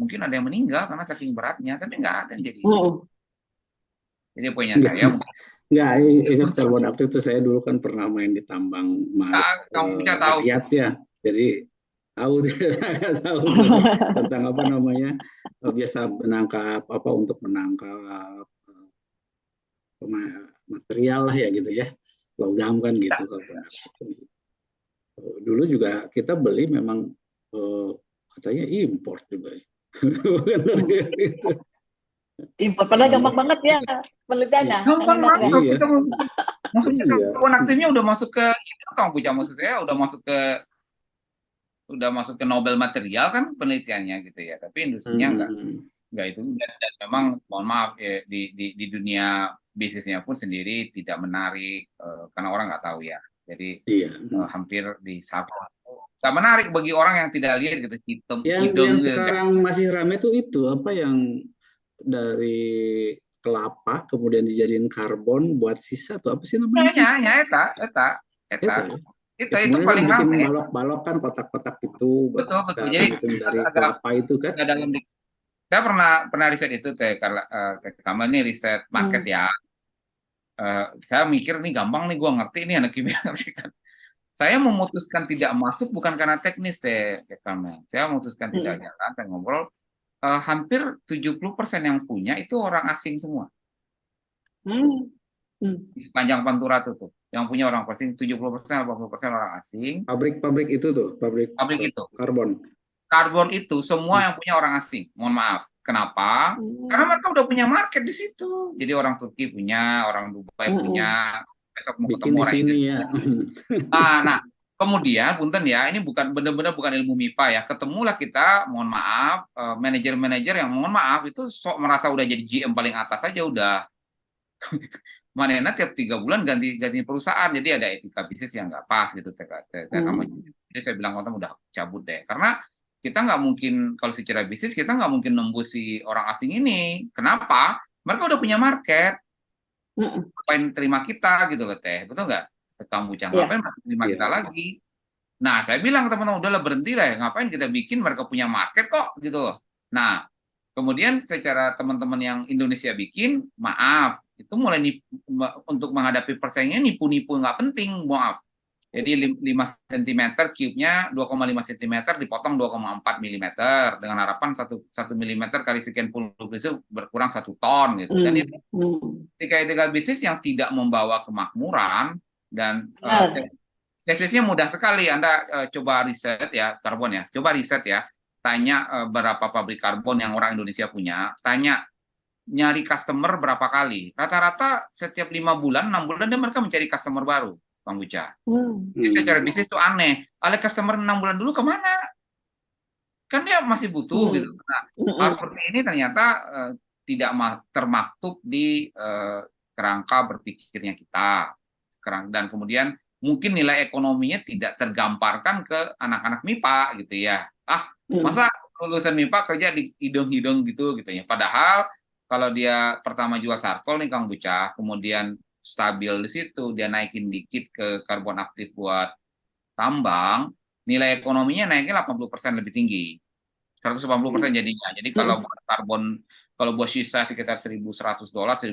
mungkin ada yang meninggal karena saking beratnya, tapi nggak ada yang jadi. Jadi poinnya saya nggak ingat karbon aktif itu, saya dulu kan pernah main di tambang emas rakyat ya, jadi tahu tentang apa namanya, biasa menangkap untuk menangkap material lah ya gitu ya, logam kan gitu. Dulu juga kita beli memang katanya impor juga ya. Impor padahal gampang banget ya penelitiannya. Gampang banget. Kita masuk ke karbon aktifnya udah masuk ke Kang Puja, maksud saya udah masuk ke Nobel material kan penelitiannya gitu ya. Tapi industrinya enggak itu, dan memang mohon maaf ya, di dunia bisnisnya pun sendiri tidak menarik karena orang nggak tahu ya. Jadi hampir di nggak menarik bagi orang yang tidak lihat gitu, yang sekarang masih ramai itu apa yang dari kelapa kemudian dijadiin karbon buat sisa atau apa sih namanya? Itu paling ramai. Balok-balok kan kotak-kotak itu. Betul. Jadi dari kelapa itu kan. Saya pernah riset itu Kamal ini riset market ya. Saya mikir nih gampang nih, gue ngerti nih anak kimia ngerti kan. Saya memutuskan tidak masuk bukan karena teknis Kamal. Saya memutuskan tidak jalan, saya ngobrol. Hampir 70% yang punya itu orang asing semua. Di sepanjang Pantura tuh, yang punya orang asing 70%, 80% orang asing. Pabrik itu tuh, pabrik itu. karbon. Karbon itu semua yang punya orang asing. Mohon maaf. Kenapa? Karena mereka udah punya market di situ. Jadi orang Turki punya, orang Dubai punya, besok mau Bikin ketemu di orang sini Indonesia. ya. Nah, kemudian, punten ya, ini bukan benar-benar bukan ilmu MIPA ya. Ketemulah kita, mohon maaf, manajer-manajer yang mohon maaf itu sok merasa udah jadi GM paling atas aja udah. Manena tiap 3 bulan ganti perusahaan, jadi ada etika bisnis yang nggak pas gitu. Jadi saya bilang konten udah cabut deh, karena kita nggak mungkin kalau secara bisnis kita nggak mungkin nembus si orang asing ini. Kenapa? Mereka udah punya market. Ngapain terima kita gitu loh teh, betul nggak? Kambuca ngapain masih terima kita lagi? Nah, saya bilang ke teman-teman udahlah berhenti lah ya, ngapain kita bikin, mereka punya market kok gitu loh. Nah, kemudian secara teman-teman yang Indonesia bikin, maaf, itu mulai untuk menghadapi persaingan nipu-nipu nggak penting, maaf. Jadi 5 cm cube-nya 2,5 cm dipotong 2,4 mm dengan harapan 1 mm kali sekian puluh itu berkurang 1 ton gitu. Dan itu etika bisnis yang tidak membawa kemakmuran dan tesisnya mudah sekali. Anda coba riset ya karbon ya, coba riset ya. Tanya berapa pabrik karbon yang orang Indonesia punya, tanya nyari customer berapa kali. Rata-rata setiap 5 bulan, 6 bulan dia mereka mencari customer baru, Bang Buca. Jadi secara bisnis itu aneh. Oleh customer 6 bulan dulu kemana? Kan dia masih butuh gitu. Nah, hal seperti ini ternyata tidak termaktub di kerangka berpikirnya kita. Dan kemudian mungkin nilai ekonominya tidak tergamparkan ke anak-anak MIPA gitu ya. Masa lulusan MIPA kerja di hidung-hidung gitu ya. Padahal kalau dia pertama jual sarkol nih Kang Buca, kemudian stabil di situ, dia naikin dikit ke karbon aktif buat tambang, nilai ekonominya naiknya 80% lebih tinggi. 180% jadinya. Jadi kalau karbon, kalau buat sisa sekitar $1.100, $1.200,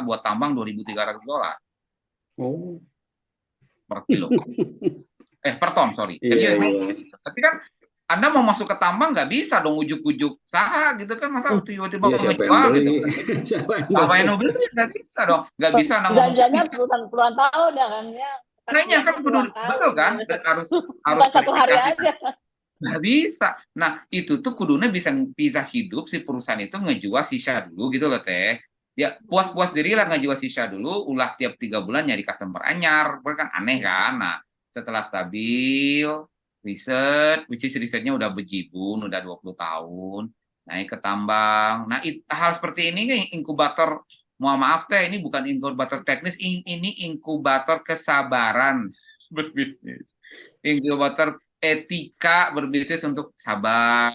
buat tambang $2.300. Oh. Per kilo. Per ton, sorry. Tapi kan Anda mau masuk ke tambang nggak bisa dong ujuk-ujuk sah gitu kan, masa tiba-tiba menjual gitu. Siapa yang mau beli nggak bisa dong, nggak bisa Jangan puluhan tahun ya kan ya. Kayaknya kan betul kan, harus bukan 1 hari aja. Nggak bisa. Nah itu tuh kudunya bisa hidup si perusahaan itu ngejual sisa dulu gitu loh teh. Ya puas-puas diri lah ngejual sisa dulu, ulah tiap 3 bulan nyari customer anyar, kan aneh kan. Nah setelah stabil risetnya udah bejibun, udah 20 tahun, naik ke tambang. Nah, hal seperti ini kan inkubator, mohon maaf teh, ini bukan inkubator teknis, ini inkubator kesabaran berbisnis. Inkubator etika berbisnis untuk sabar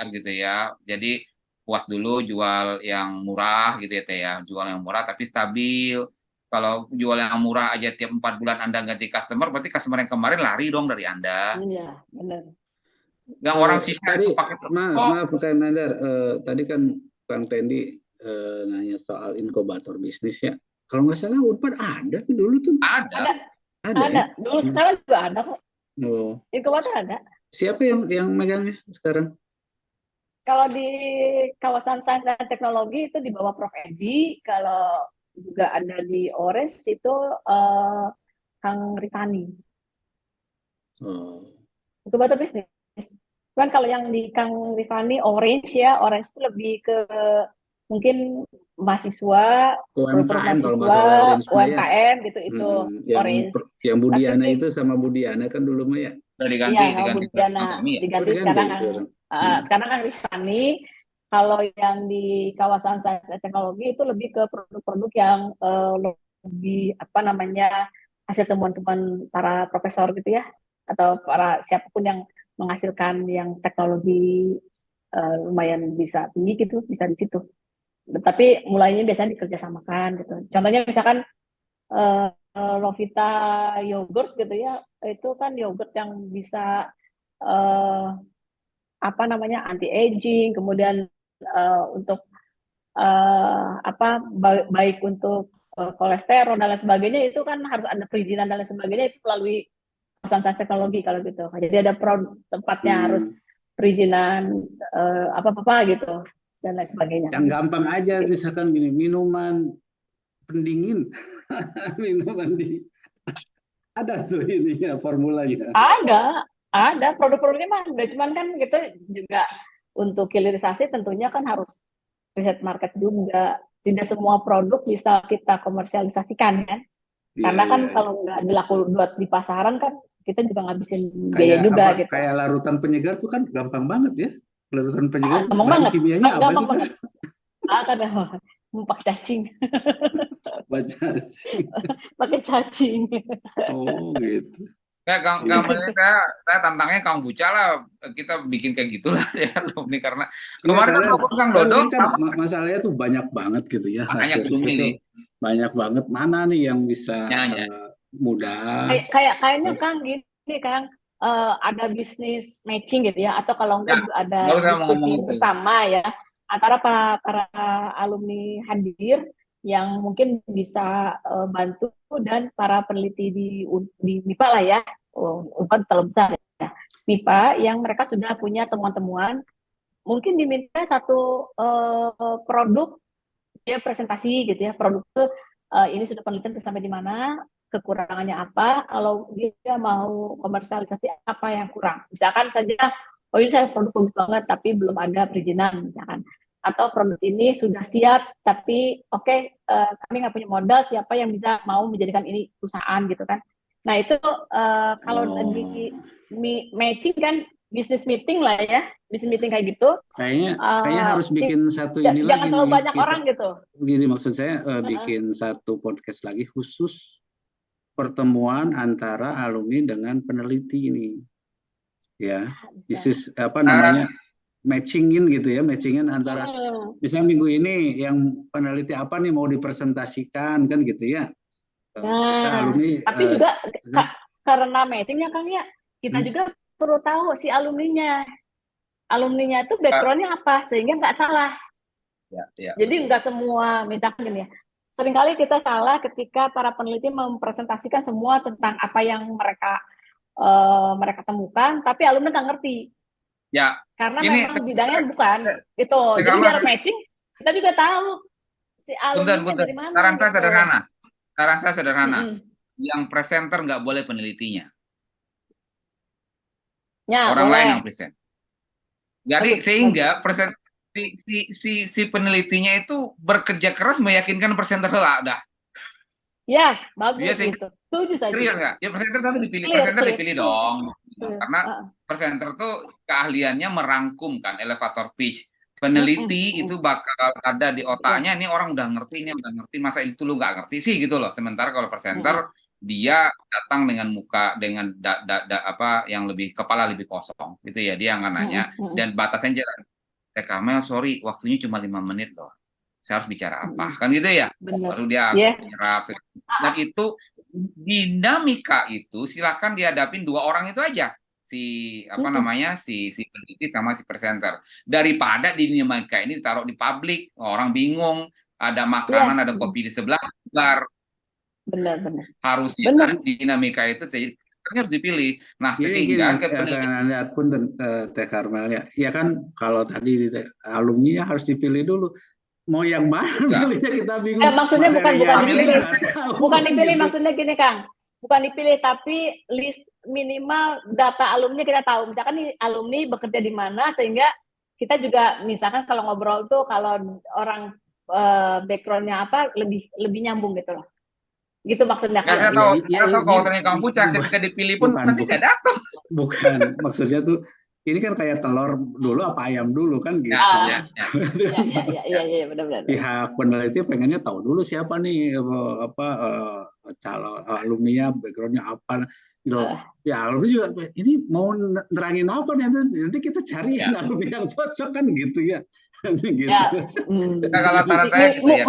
gitu ya. Jadi puas dulu jual yang murah gitu ya teh ya, jual yang murah tapi stabil. Kalau jual yang murah aja tiap 4 bulan Anda ganti customer, berarti customer yang kemarin lari dong dari Anda. Iya, benar. Yang orang sisa itu pakai maaf Kang Nandar, tadi kan Kang Tendi nanya soal inkubator bisnis ya. Kalau nggak salah Unpad ada tuh dulu tuh. Ada. Ya? Dulu sekarang juga ada kok. Oh. Inkubator ada. Siapa yang megangnya sekarang? Kalau di kawasan sains dan teknologi itu di bawah Prof. Edi, kalau juga ada di Ores itu Kang Rifani. Inkubator bisnis. Kan kalau yang di Kang Rifani Orange ya, Orange itu lebih ke mungkin mahasiswa, UMKM gitu itu Orange. Yang Budiana itu sama Budiana kan dulu mah ya. Diganti sekarang kan Rifani. Kalau yang di kawasan sains dan teknologi itu lebih ke produk-produk yang lebih hasil temuan-temuan para profesor gitu ya, atau para siapapun yang menghasilkan yang teknologi lumayan bisa tinggi gitu, bisa di situ. Tapi mulainya biasanya dikerjasamakan gitu. Contohnya misalkan Lovita yogurt gitu ya, itu kan yogurt yang bisa anti aging, kemudian untuk baik untuk kolesterol dan lain sebagainya, itu kan harus ada perizinan dan lain sebagainya, itu melalui kawasan sains teknologi kalau gitu. Jadi ada tempatnya harus perizinan apa gitu dan lain sebagainya. Yang gampang aja misalkan gini, minuman pendingin minuman di ada tuh ininya formulanya. Ada produk-produknya mah ada, cuman kan kita juga untuk hilirisasi tentunya kan harus riset market juga. Tidak semua produk bisa kita komersialisasikan kan, karena kan kalau nggak dilaku buat di pasaran kan kita juga ngabisin biaya juga apa, gitu. kayak larutan penyegar tuh kan gampang banget ya. Larutan penyegar gampang bahan banget. kimianya apa Gampang sih? banget. Kan pakai cacing. Pakai cacing. Oh gitu. Kayak Kang saya tantangnya Kang Buca lah, kita bikin kayak gitulah ya alumni, karena kemarin kan Kang Dodong kan masalahnya tuh banyak banget gitu ya, banyak itu banyak banget, mana nih yang bisa mudah. Kayaknya Kang gini Kang, ada bisnis matching gitu ya, atau kalau enggak ada diskusi bersama ya antara para alumni hadir yang mungkin bisa bantu dan para peneliti di MIPA lah ya, Unpad terlalu besar ya, MIPA yang mereka sudah punya temuan-temuan, mungkin diminta satu produk dia presentasi gitu ya, produk itu ini sudah penelitian sampai di mana, kekurangannya apa, kalau dia mau komersialisasi apa yang kurang, misalkan saja oh ini saya produk bagus banget tapi belum ada perizinan misalkan, atau produk ini sudah siap tapi kami nggak punya modal, siapa yang bisa mau menjadikan ini perusahaan gitu kan. Nah itu kalau di matching kan bisnis meeting lah ya, bisnis meeting kayak gitu. Kayaknya harus bikin satu ini lagi. Jangan terlalu banyak orang gitu. Begini maksud saya, bikin satu podcast lagi khusus pertemuan antara alumni dengan peneliti ini. Ya, bisnis apa namanya? Matchingin gitu ya, matchingin antara misalnya minggu ini yang peneliti apa nih mau dipresentasikan kan gitu ya. Nah, alumni, tapi juga karena matchingnya Kang ya, kita juga perlu tahu si alumninya itu backgroundnya apa sehingga nggak salah. Jadi nggak semua, misalkan gini ya, seringkali kita salah ketika para peneliti mempresentasikan semua tentang apa yang mereka temukan, tapi alumni nggak ngerti. Ya, karena memang bidangnya bukan itu. Jadi biar matching, kita juga tahu si alumni dari mana. Sekarang saya sederhana. Yang presenter nggak boleh penelitinya. Ya, orang boleh. lain yang present. Jadi sehingga si penelitinya itu bekerja keras meyakinkan presenter lah, dah. Ya, bagus gitu. Setuju saja. Serius nggak? Ya presenter tapi dipilih dong. Karena presenter tuh keahliannya merangkum kan, elevator pitch. Peneliti itu bakal ada di otaknya, ini orang udah ngerti, masa itu lu nggak ngerti sih gitu loh. Sementara kalau presenter dia datang dengan muka dengan apa yang lebih kepala lebih kosong gitu ya, dia akan nanya dan batasnya jelas. Kamel sorry waktunya cuma 5 menit loh, saya harus bicara apa kan gitu ya. Baru dia nyerap. Dan itu dinamika itu silakan dihadapin 2 orang itu aja, si apa namanya si peneliti sama si presenter, daripada dinamika ini ditaruh di publik, orang bingung, ada makanan ada kopi di sebelah bar. Benar. Harusnya dinamika itu harus dipilih. Nah, sehingga lihat pun Teh Karmel ya kan, kalau tadi alumni harus dipilih dulu. Mau yang mana pilihnya kita bingung. Maksudnya bukan dipilih, maksudnya gini Kang. Bukan dipilih tapi list minimal data alumni kita tahu. Misalkan nih alumni bekerja di mana, sehingga kita juga misalkan kalau ngobrol tuh kalau orang backgroundnya apa lebih nyambung gitu loh. Gitu maksudnya. Saya tahu kalau ternyata Kang Puca ketika dipilih pun nanti nggak datang. Bukan, maksudnya tuh ini kan kayak telur dulu apa ayam dulu kan gitu. Iya, benar-benar. Pihak peneliti pengennya tahu dulu siapa nih calon alumninya, backgroundnya apa. Ya alumni juga ini mau nerangin apa nih, nanti kita cari alumni yang cocok kan gitu ya. Gitu. Kalau gitu ya,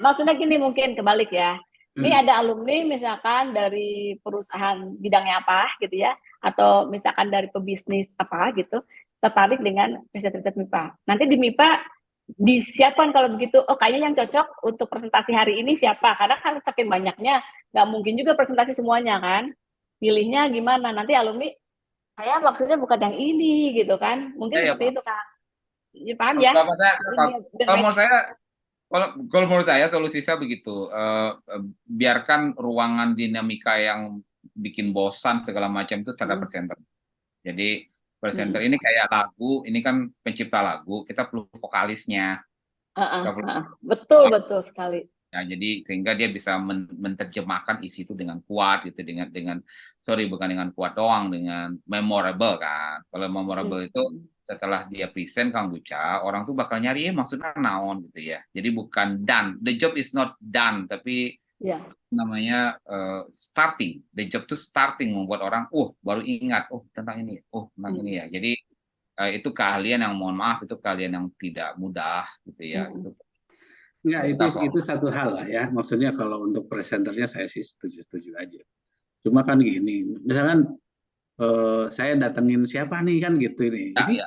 maksudnya gini, mungkin kebalik ya. Ini ada alumni misalkan dari perusahaan bidangnya apa gitu ya, atau misalkan dari pebisnis apa gitu, tertarik dengan riset-riset MIPA. Nanti di MIPA disiapkan kalau begitu, kayaknya yang cocok untuk presentasi hari ini siapa, karena kan saking banyaknya, nggak mungkin juga presentasi semuanya kan, pilihnya gimana, nanti alumni, saya maksudnya bukan yang ini gitu kan, mungkin seperti itu Kak. Ya, paham ya? Kalau menurut saya Kalau menurut saya solusi saya begitu, biarkan ruangan dinamika yang bikin bosan segala macam itu terhadap presenter. Jadi presenter ini kayak lagu, ini kan pencipta lagu, kita perlu vokalisnya. Betul sekali. Ya, jadi sehingga dia bisa menerjemahkan isi itu dengan kuat gitu, dengan sorry bukan dengan kuat doang, dengan memorable kan. Kalau memorable itu setelah dia present Kang Buca, orang tuh bakal nyari maksudnya naon gitu ya. Jadi bukan done, the job is not done, tapi namanya starting. The job tuh starting, membuat orang baru ingat tentang ini, tentang ini ya. Jadi itu keahlian yang mohon maaf, itu keahlian yang tidak mudah gitu ya. Enggak, itu satu hal lah ya. Maksudnya kalau untuk presenternya saya sih setuju aja. Cuma kan gini, misalkan saya datengin siapa nih kan gitu ini. Jadi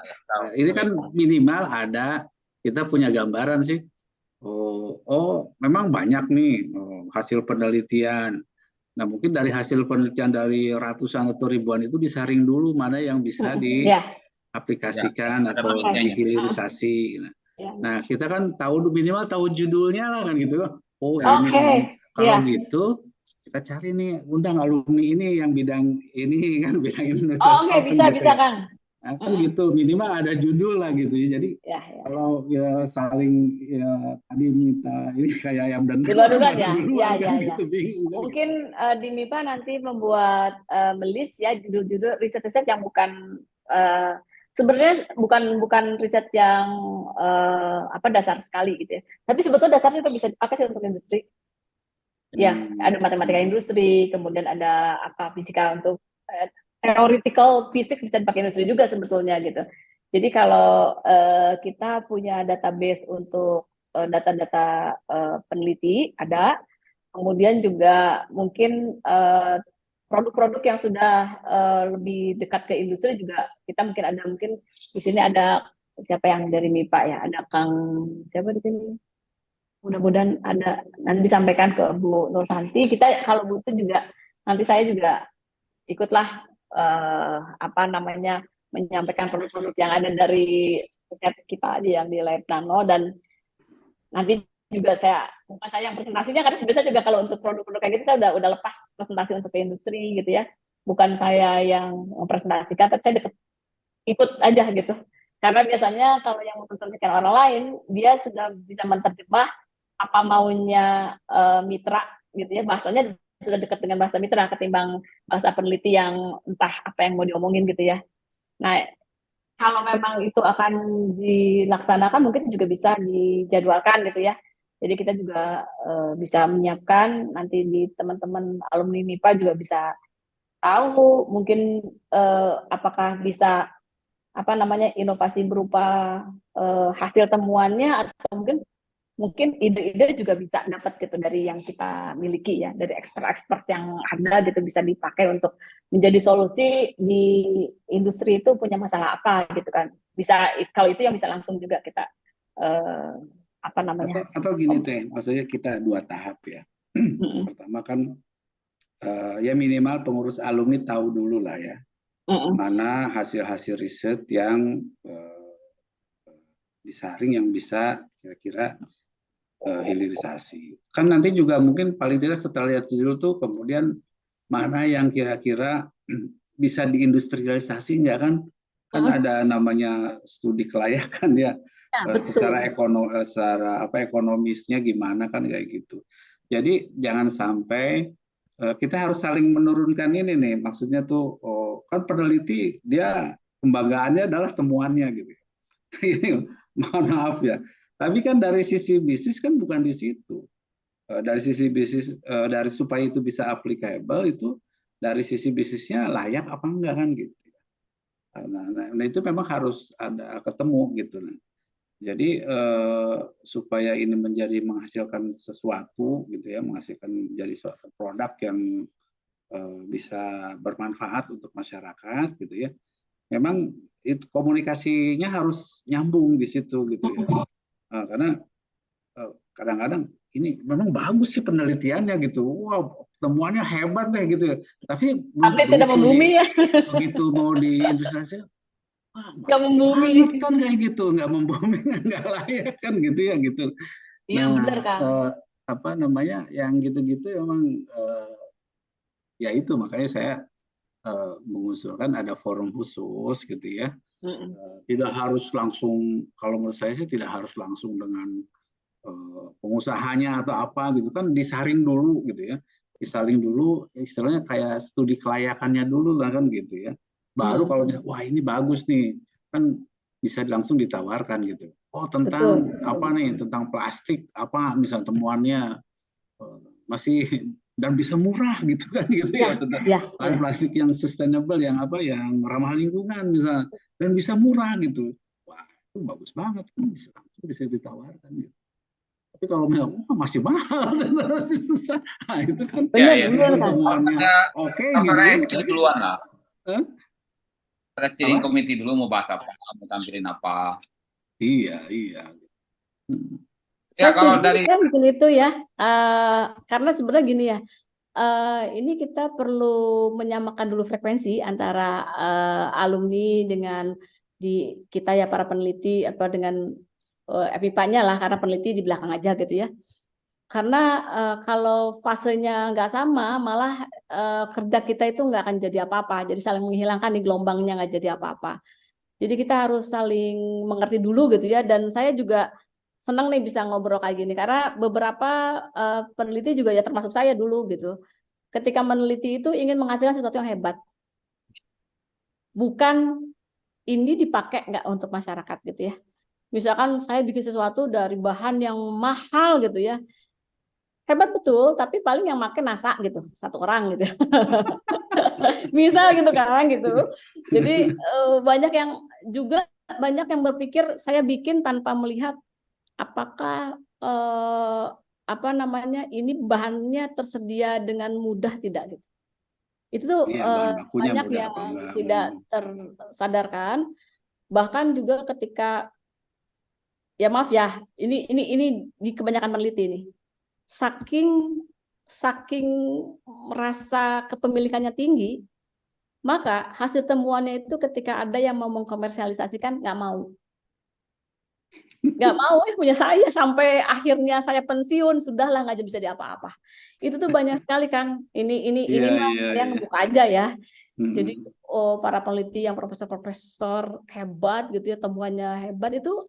ini kan minimal ada kita punya gambaran sih. Oh memang banyak nih hasil penelitian. Nah mungkin dari hasil penelitian dari ratusan atau ribuan itu disaring dulu mana yang bisa diaplikasikan atau dihilirisasi. Nah, kita kan minimal tahu judulnya lah kan gitu. Ini. Kalau gitu, kita cari nih, undang alumni ini yang bidang ini kan, bidang ini. Bisa kan. Nah, kan gitu, minimal ada judul lah gitu. Jadi kalau ya saling tadi minta ini kayak ayam dan duluan ya. Gitu, bingung. Mungkin di MIPA nanti membuat list ya judul-judul riset-riset yang bukan sebenarnya bukan riset yang dasar sekali gitu ya. Tapi sebetulnya dasarnya itu bisa dipakai sih untuk industri. Ya, ada matematika industri, kemudian ada fisika untuk theoretical physics bisa dipakai industri juga sebetulnya gitu. Jadi kalau kita punya database untuk data-data peneliti ada, kemudian juga mungkin produk-produk yang sudah lebih dekat ke industri juga kita mungkin di sini ada siapa yang dari MIPA ya, ada Kang siapa di sini, mudah-mudahan ada nanti disampaikan ke Bu Nur Santi. Kita kalau butuh juga nanti saya juga ikutlah menyampaikan produk-produk yang ada dari kita aja yang di Lab Nano, dan nanti juga bukan saya yang presentasinya, karena biasanya juga kalau untuk produk-produk kayak gitu saya udah lepas presentasi untuk ke industri gitu ya, bukan saya yang mempresentasikan, tapi saya ikut aja gitu, karena biasanya kalau yang mempresentasikan orang lain dia sudah bisa menerjemah apa maunya mitra gitu ya, bahasanya sudah dekat dengan bahasa mitra ketimbang bahasa peneliti yang entah apa yang mau diomongin gitu ya. Nah kalau memang itu akan dilaksanakan mungkin juga bisa dijadwalkan gitu ya. Jadi kita juga bisa menyiapkan nanti di teman-teman alumni MIPA juga bisa tahu mungkin apakah bisa inovasi berupa hasil temuannya, atau mungkin ide-ide juga bisa dapat gitu dari yang kita miliki ya, dari expert-expert yang ada gitu, bisa dipakai untuk menjadi solusi di industri itu punya masalah apa gitu kan. Bisa, kalau itu yang bisa langsung juga kita atau gini Teh, maksudnya kita 2 tahap ya. Pertama kan ya minimal pengurus alumni tahu dulu lah ya, mana hasil-hasil riset yang disaring yang bisa kira-kira hilirisasi. Kan nanti juga mungkin paling tidak setelah lihat judul tuh kemudian mana yang kira-kira bisa diindustrialisasi nggak kan? Kan ada namanya studi kelayakan ya. Secara ekonomisnya gimana kan kayak gitu. Jadi jangan sampai kita harus saling menurunkan ini nih. Maksudnya tuh kan peneliti dia kebanggaannya adalah temuannya gitu. Mohon maaf ya. Tapi kan dari sisi bisnis kan bukan di situ. Dari sisi bisnis dari supaya itu bisa applicable itu dari sisi bisnisnya layak apa enggak kan gitu. Nah itu memang harus ada ketemu gitu. Jadi supaya ini menghasilkan sesuatu gitu ya, menghasilkan menjadi suatu produk yang bisa bermanfaat untuk masyarakat gitu ya. Memang itu komunikasinya harus nyambung di situ gitu ya. Karena kadang-kadang ini memang bagus sih penelitiannya gitu, wow temuannya hebat deh gitu, tapi tidak membumi ya. Begitu mau diindustrialisasi nggak membumi kan kayak gitu, nggak membumi, nggak layak kan gitu ya gitu. Iya Nah, benar Kang. apa namanya, yang gitu-gitu emang ya itu makanya saya mengusulkan ada forum khusus gitu ya. Tidak harus langsung, kalau menurut saya sih tidak harus langsung dengan pengusahanya atau apa gitu kan, disaring dulu gitu ya, disaring dulu istilahnya kayak studi kelayakannya dulu lah kan gitu ya, baru kalau wah ini bagus nih kan bisa langsung ditawarkan gitu, oh tentang Betul. apa nih, tentang plastik apa misal temuannya masih dan bisa murah gitu kan gitu ya, tentang Ya, plastik yang sustainable, yang apa, yang ramah lingkungan misal, dan bisa murah gitu, wah itu bagus banget kan, bisa langsung bisa ditawarkan gitu. Tapi kalau masih mahal, masih susah, nah itu kan Ya, benar ya. benar meskipun Kang. temuannya Harus oke ada gitu ya, SK tapi duluan lah. Ada steering apa? committee dulu mau bahas apa, mau tampilin apa. Iya, iya. Ya Saya kalau setuju dari kan bikin itu ya. Karena sebenarnya gini ya. Ini kita perlu menyamakan dulu frekuensi antara alumni dengan kita ya para peneliti, apa dengan FIPA-nya lah, karena peneliti di belakang aja gitu ya. Karena kalau fasenya nggak sama, malah kerja kita itu nggak akan jadi apa-apa. Jadi saling menghilangkan di gelombangnya, nggak jadi apa-apa. Jadi kita harus saling mengerti dulu gitu ya. Dan saya juga senang nih bisa ngobrol kayak gini, karena beberapa peneliti juga ya termasuk saya dulu gitu. Ketika meneliti itu ingin menghasilkan sesuatu yang hebat. Bukan ini dipakai nggak untuk masyarakat gitu ya. Misalkan saya bikin sesuatu dari bahan yang mahal gitu ya. Hebat betul, tapi paling yang make NASA gitu, satu orang gitu. Misal gitu kan gitu. Jadi banyak yang juga banyak yang berpikir saya bikin tanpa melihat apakah apa namanya, ini bahannya tersedia dengan mudah tidak gitu. Itu tuh Iya, bahan bakunya banyak mudah yang apa enggak. tidak tersadarkan. Bahkan juga ketika ya maaf ya, ini di kebanyakan peneliti ini. Saking saking merasa kepemilikannya tinggi, maka hasil temuannya itu ketika ada yang mau mengkomersialisasikan nggak mau. Nggak mau punya saya sampai akhirnya saya pensiun, sudahlah nggak bisa di apa-apa. Itu tuh banyak sekali Kang. Ini Iya, mah iya, saya iya. ngebuka aja ya. Jadi para peneliti yang profesor-profesor hebat gitu ya, temuannya hebat itu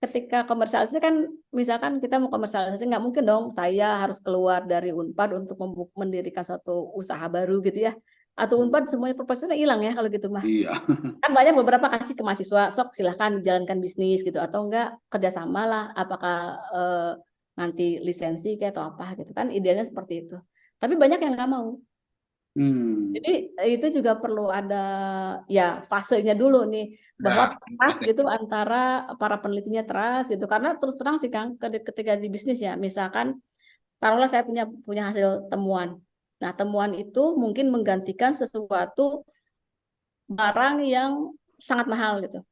ketika komersialisasi kan, misalkan kita mau komersialisasi nggak mungkin dong saya harus keluar dari Unpad untuk mendirikan suatu usaha baru gitu ya. Atau Unpad semuanya profesornya hilang ya kalau gitu mah. Iya. Kan banyak beberapa kasih ke mahasiswa, sok silahkan jalankan bisnis gitu, atau enggak kerjasama lah, apakah nanti lisensi kayak atau apa gitu kan, idealnya seperti itu. Tapi banyak yang nggak mau. Jadi itu juga perlu ada ya fasenya dulu nih, bahwa trust gitu antara para penelitinya, trust gitu. Karena terus terang sih Kang, ketika di bisnis ya, misalkan taruhlah saya punya hasil temuan. Nah, temuan itu mungkin menggantikan sesuatu barang yang sangat mahal gitu.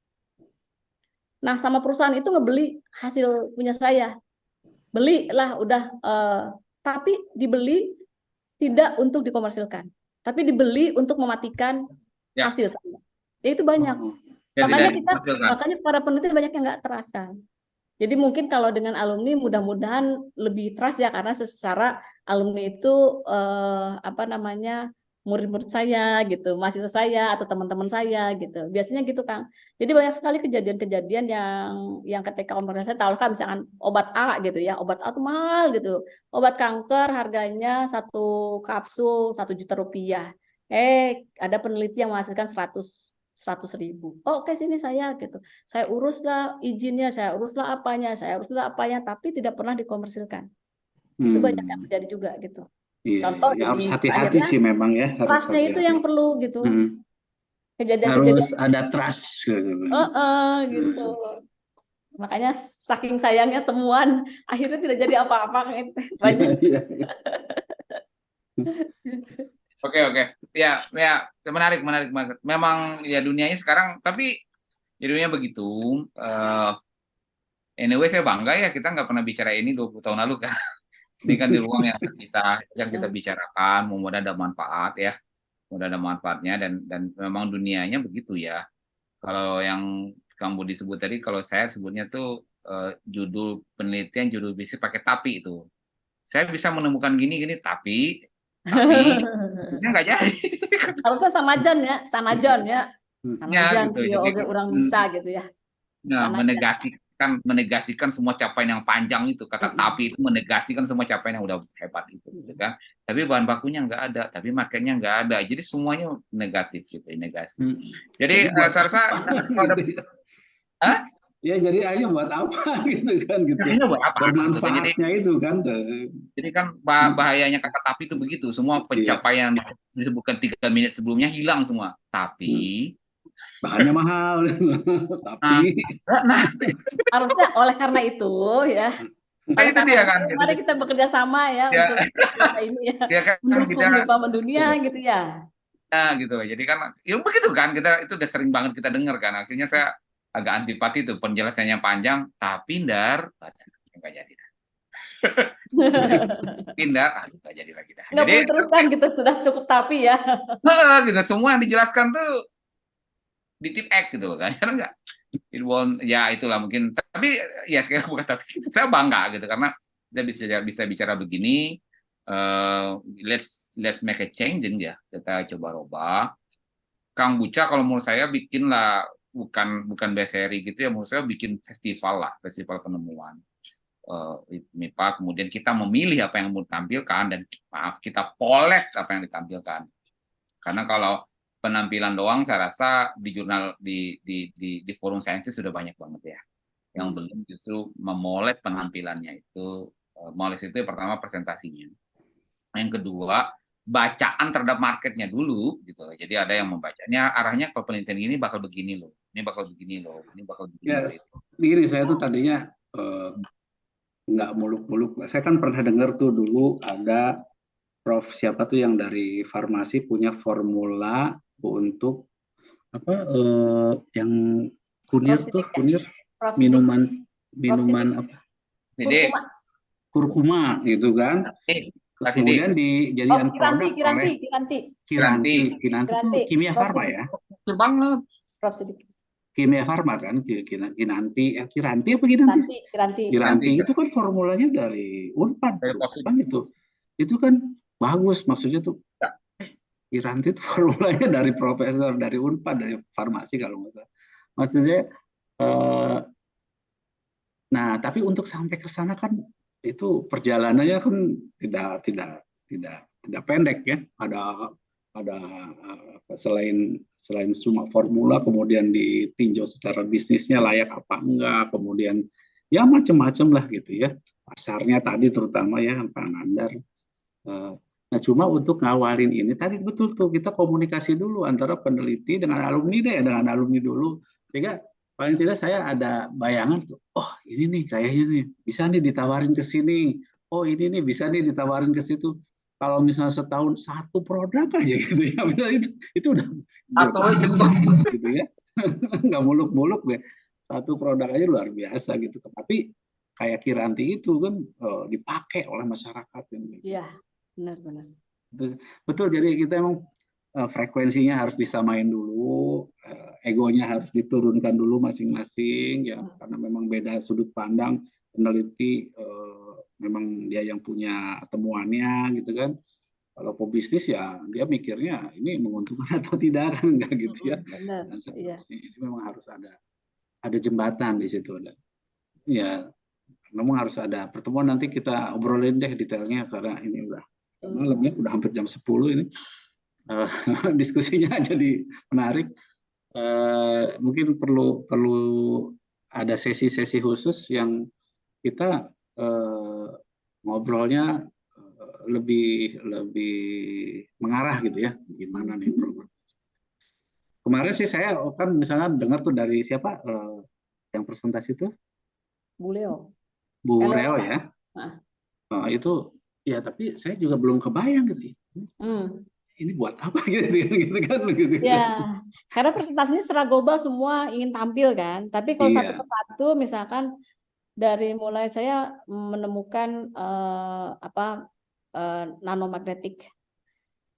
Nah, sama perusahaan itu ngebeli hasil punya saya. Belilah udah tapi dibeli tidak untuk dikomersilkan, tapi dibeli untuk mematikan hasil saya. Ya itu banyak. Makanya para peneliti banyak yang nggak trust kan. Jadi mungkin kalau dengan alumni mudah-mudahan lebih trust ya, karena secara alumni itu apa namanya, murid-murid saya gitu, mahasiswa saya atau teman-teman saya gitu. Biasanya gitu Kang. Jadi banyak sekali kejadian-kejadian yang ketika saya tahu kan, misalkan obat A gitu ya, obat A itu mahal gitu. Obat kanker harganya satu kapsul 1 juta rupiah. Ada peneliti yang menghasilkan 100.000. Oh, oke sini saya gitu. Saya uruslah izinnya, saya uruslah apanya, tapi tidak pernah dikomersilkan. Itu banyak yang terjadi juga gitu. Iya, Contoh ya, harus jadi hati-hati akhirnya sih memang ya, harus trust-nya itu hati-hati. yang perlu gitu. Harus Kejadian-kejadian ada trust gitu. gitu. Makanya saking sayangnya temuan akhirnya tidak jadi apa-apa banyak. Iya, iya. Oke. Ya, menarik. Memang ya dunianya sekarang, tapi ya dunia begitu. Anyway, saya bangga ya kita nggak pernah bicara ini 20 tahun lalu kan. Ini kan di ruang yang terpisah yang kita bicarakan, mudah ada manfaat ya. Mudah ada manfaatnya, dan memang dunianya begitu ya. Kalau yang Kang Budi sebut tadi, kalau saya sebutnya tuh judul penelitian, judul bisnis pakai tapi itu. Saya bisa menemukan gini, tapi itu nggak jadi. Harusnya sama John ya, sama John ya. Sama Ya, John, gitu. yo Jadi oke orang bisa gitu ya. nah, Sama aja. menegasikan semua capaian yang panjang itu. Kata tapi itu menegasikan semua capaian yang udah hebat itu, gitu kan. Tapi bahan bakunya nggak ada, tapi marketnya nggak ada. Jadi semuanya negatif gitu, negasi. Jadi saya rasa kalau ada, gitu ya. Hah? Ya jadi aja buat apa gitu kan gitu. Ini buat apa? Bermanfaatnya itu kan. Jadi kan bahayanya kata tapi itu begitu. Semua pencapaian yang disebutkan 3 menit sebelumnya hilang semua. Tapi bahannya mahal. Tapi harusnya oleh karena itu ya. Itu dia kan. Mari kita bekerja sama ya untuk ini ya. Kan Mendukung mendunia gitu ya. Nah, gitu. Jadi kan ya begitu kan, kita itu udah sering banget kita dengar kan. Akhirnya saya agak antipati itu, penjelasannya panjang tapi nggak jadi. Pindah, nggak jadi lagi dah. Nggak perlu teruskan gitu, sudah cukup tapi ya. Gitu, semua yang dijelaskan tuh di tip X gitu kan, karena nggak, ya itulah mungkin. Tapi ya sekarang bukan tapi saya bangga gitu karena kita bisa bicara begini. Let's make a change ya. Kita coba rubah. Kang Buca kalau menurut saya bikinlah bukan BSRI gitu ya, menurut saya bikin festival penemuan. MIPA, kemudian kita memilih apa yang mau ditampilkan dan kita poles apa yang ditampilkan. Karena kalau penampilan doang saya rasa di jurnal di forum saintis sudah banyak banget ya. Yang belum justru memoles penampilannya itu. Moles itu yang pertama presentasinya. Yang kedua bacaan terhadap marketnya dulu gitu. Jadi ada yang membacanya arahnya kalau penelitian ini bakal begini loh. Ini bakal begini loh. Ini bakal begini. Yes. Gini saya tuh tadinya nggak muluk-muluk. Saya kan pernah dengar tuh dulu ada Prof siapa tuh yang dari farmasi punya formula untuk apa yang kunir tuh minuman apa? Kurkuma gitu kan. Kemudian dijadikan produk oleh Kiranti tuh Kimia Farma ya. Banget. Prof Sidik. Kimia Farma kan, Kiranti apa Kiranti itu kan formulanya dari Unpad kan itu kan bagus, maksudnya tuh Kiranti itu formulanya dari profesor dari Unpad, dari farmasi kalau nggak salah, maksudnya nah tapi untuk sampai ke sana kan itu perjalanannya kan tidak pendek ya, ada selain cuma formula kemudian ditinjau secara bisnisnya layak apa enggak, kemudian ya macam-macam lah gitu ya, pasarnya tadi terutama ya Pak Nandar. Nah cuma untuk ngawalin ini tadi betul tuh kita komunikasi dulu antara peneliti dengan alumni dulu, sehingga paling tidak saya ada bayangan tuh, oh ini nih kayaknya nih bisa nih ditawarin ke sini, oh ini nih bisa nih ditawarin ke situ. Kalau misalnya setahun satu produk aja gitu ya, itu udah gitu ya, nggak muluk-muluk deh, satu produk aja luar biasa gitu. Tapi kayak Kiranti itu kan dipakai oleh masyarakat. Iya, benar-benar. Betul, jadi kita emang frekuensinya harus disamain dulu, egonya harus diturunkan dulu masing-masing ya, karena memang beda sudut pandang. Peneliti memang dia yang punya temuannya gitu kan. Kalau pebisnis ya dia mikirnya ini menguntungkan atau tidak kan, enggak gitu ya. Benar, iya. Jadi memang harus ada jembatan di situ. Ya, memang harus ada pertemuan, nanti kita obrolin deh detailnya karena ini udah malamnya, udah hampir jam 10 ini. Diskusinya jadi menarik. Mungkin perlu ada sesi-sesi khusus yang kita ngobrolnya lebih mengarah gitu ya, gimana nih program. Kemarin sih saya kan misalnya dengar tuh dari siapa yang presentasi itu? Bu Leo ya. Itu ya, tapi saya juga belum kebayang gitu. Ini buat apa gitu kan begitu. Ya, karena presentasinya secara global semua ingin tampil kan. Tapi kalau satu persatu misalkan dari mulai saya menemukan nanomagnetik.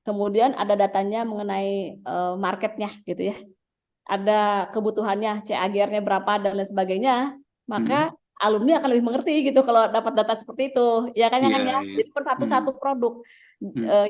Kemudian ada datanya mengenai marketnya gitu ya. Ada kebutuhannya, CAGR-nya berapa dan lain sebagainya. Maka alumni akan lebih mengerti gitu kalau dapat data seperti itu, ya kan ya kan ya. Iya. Jadi per satu produk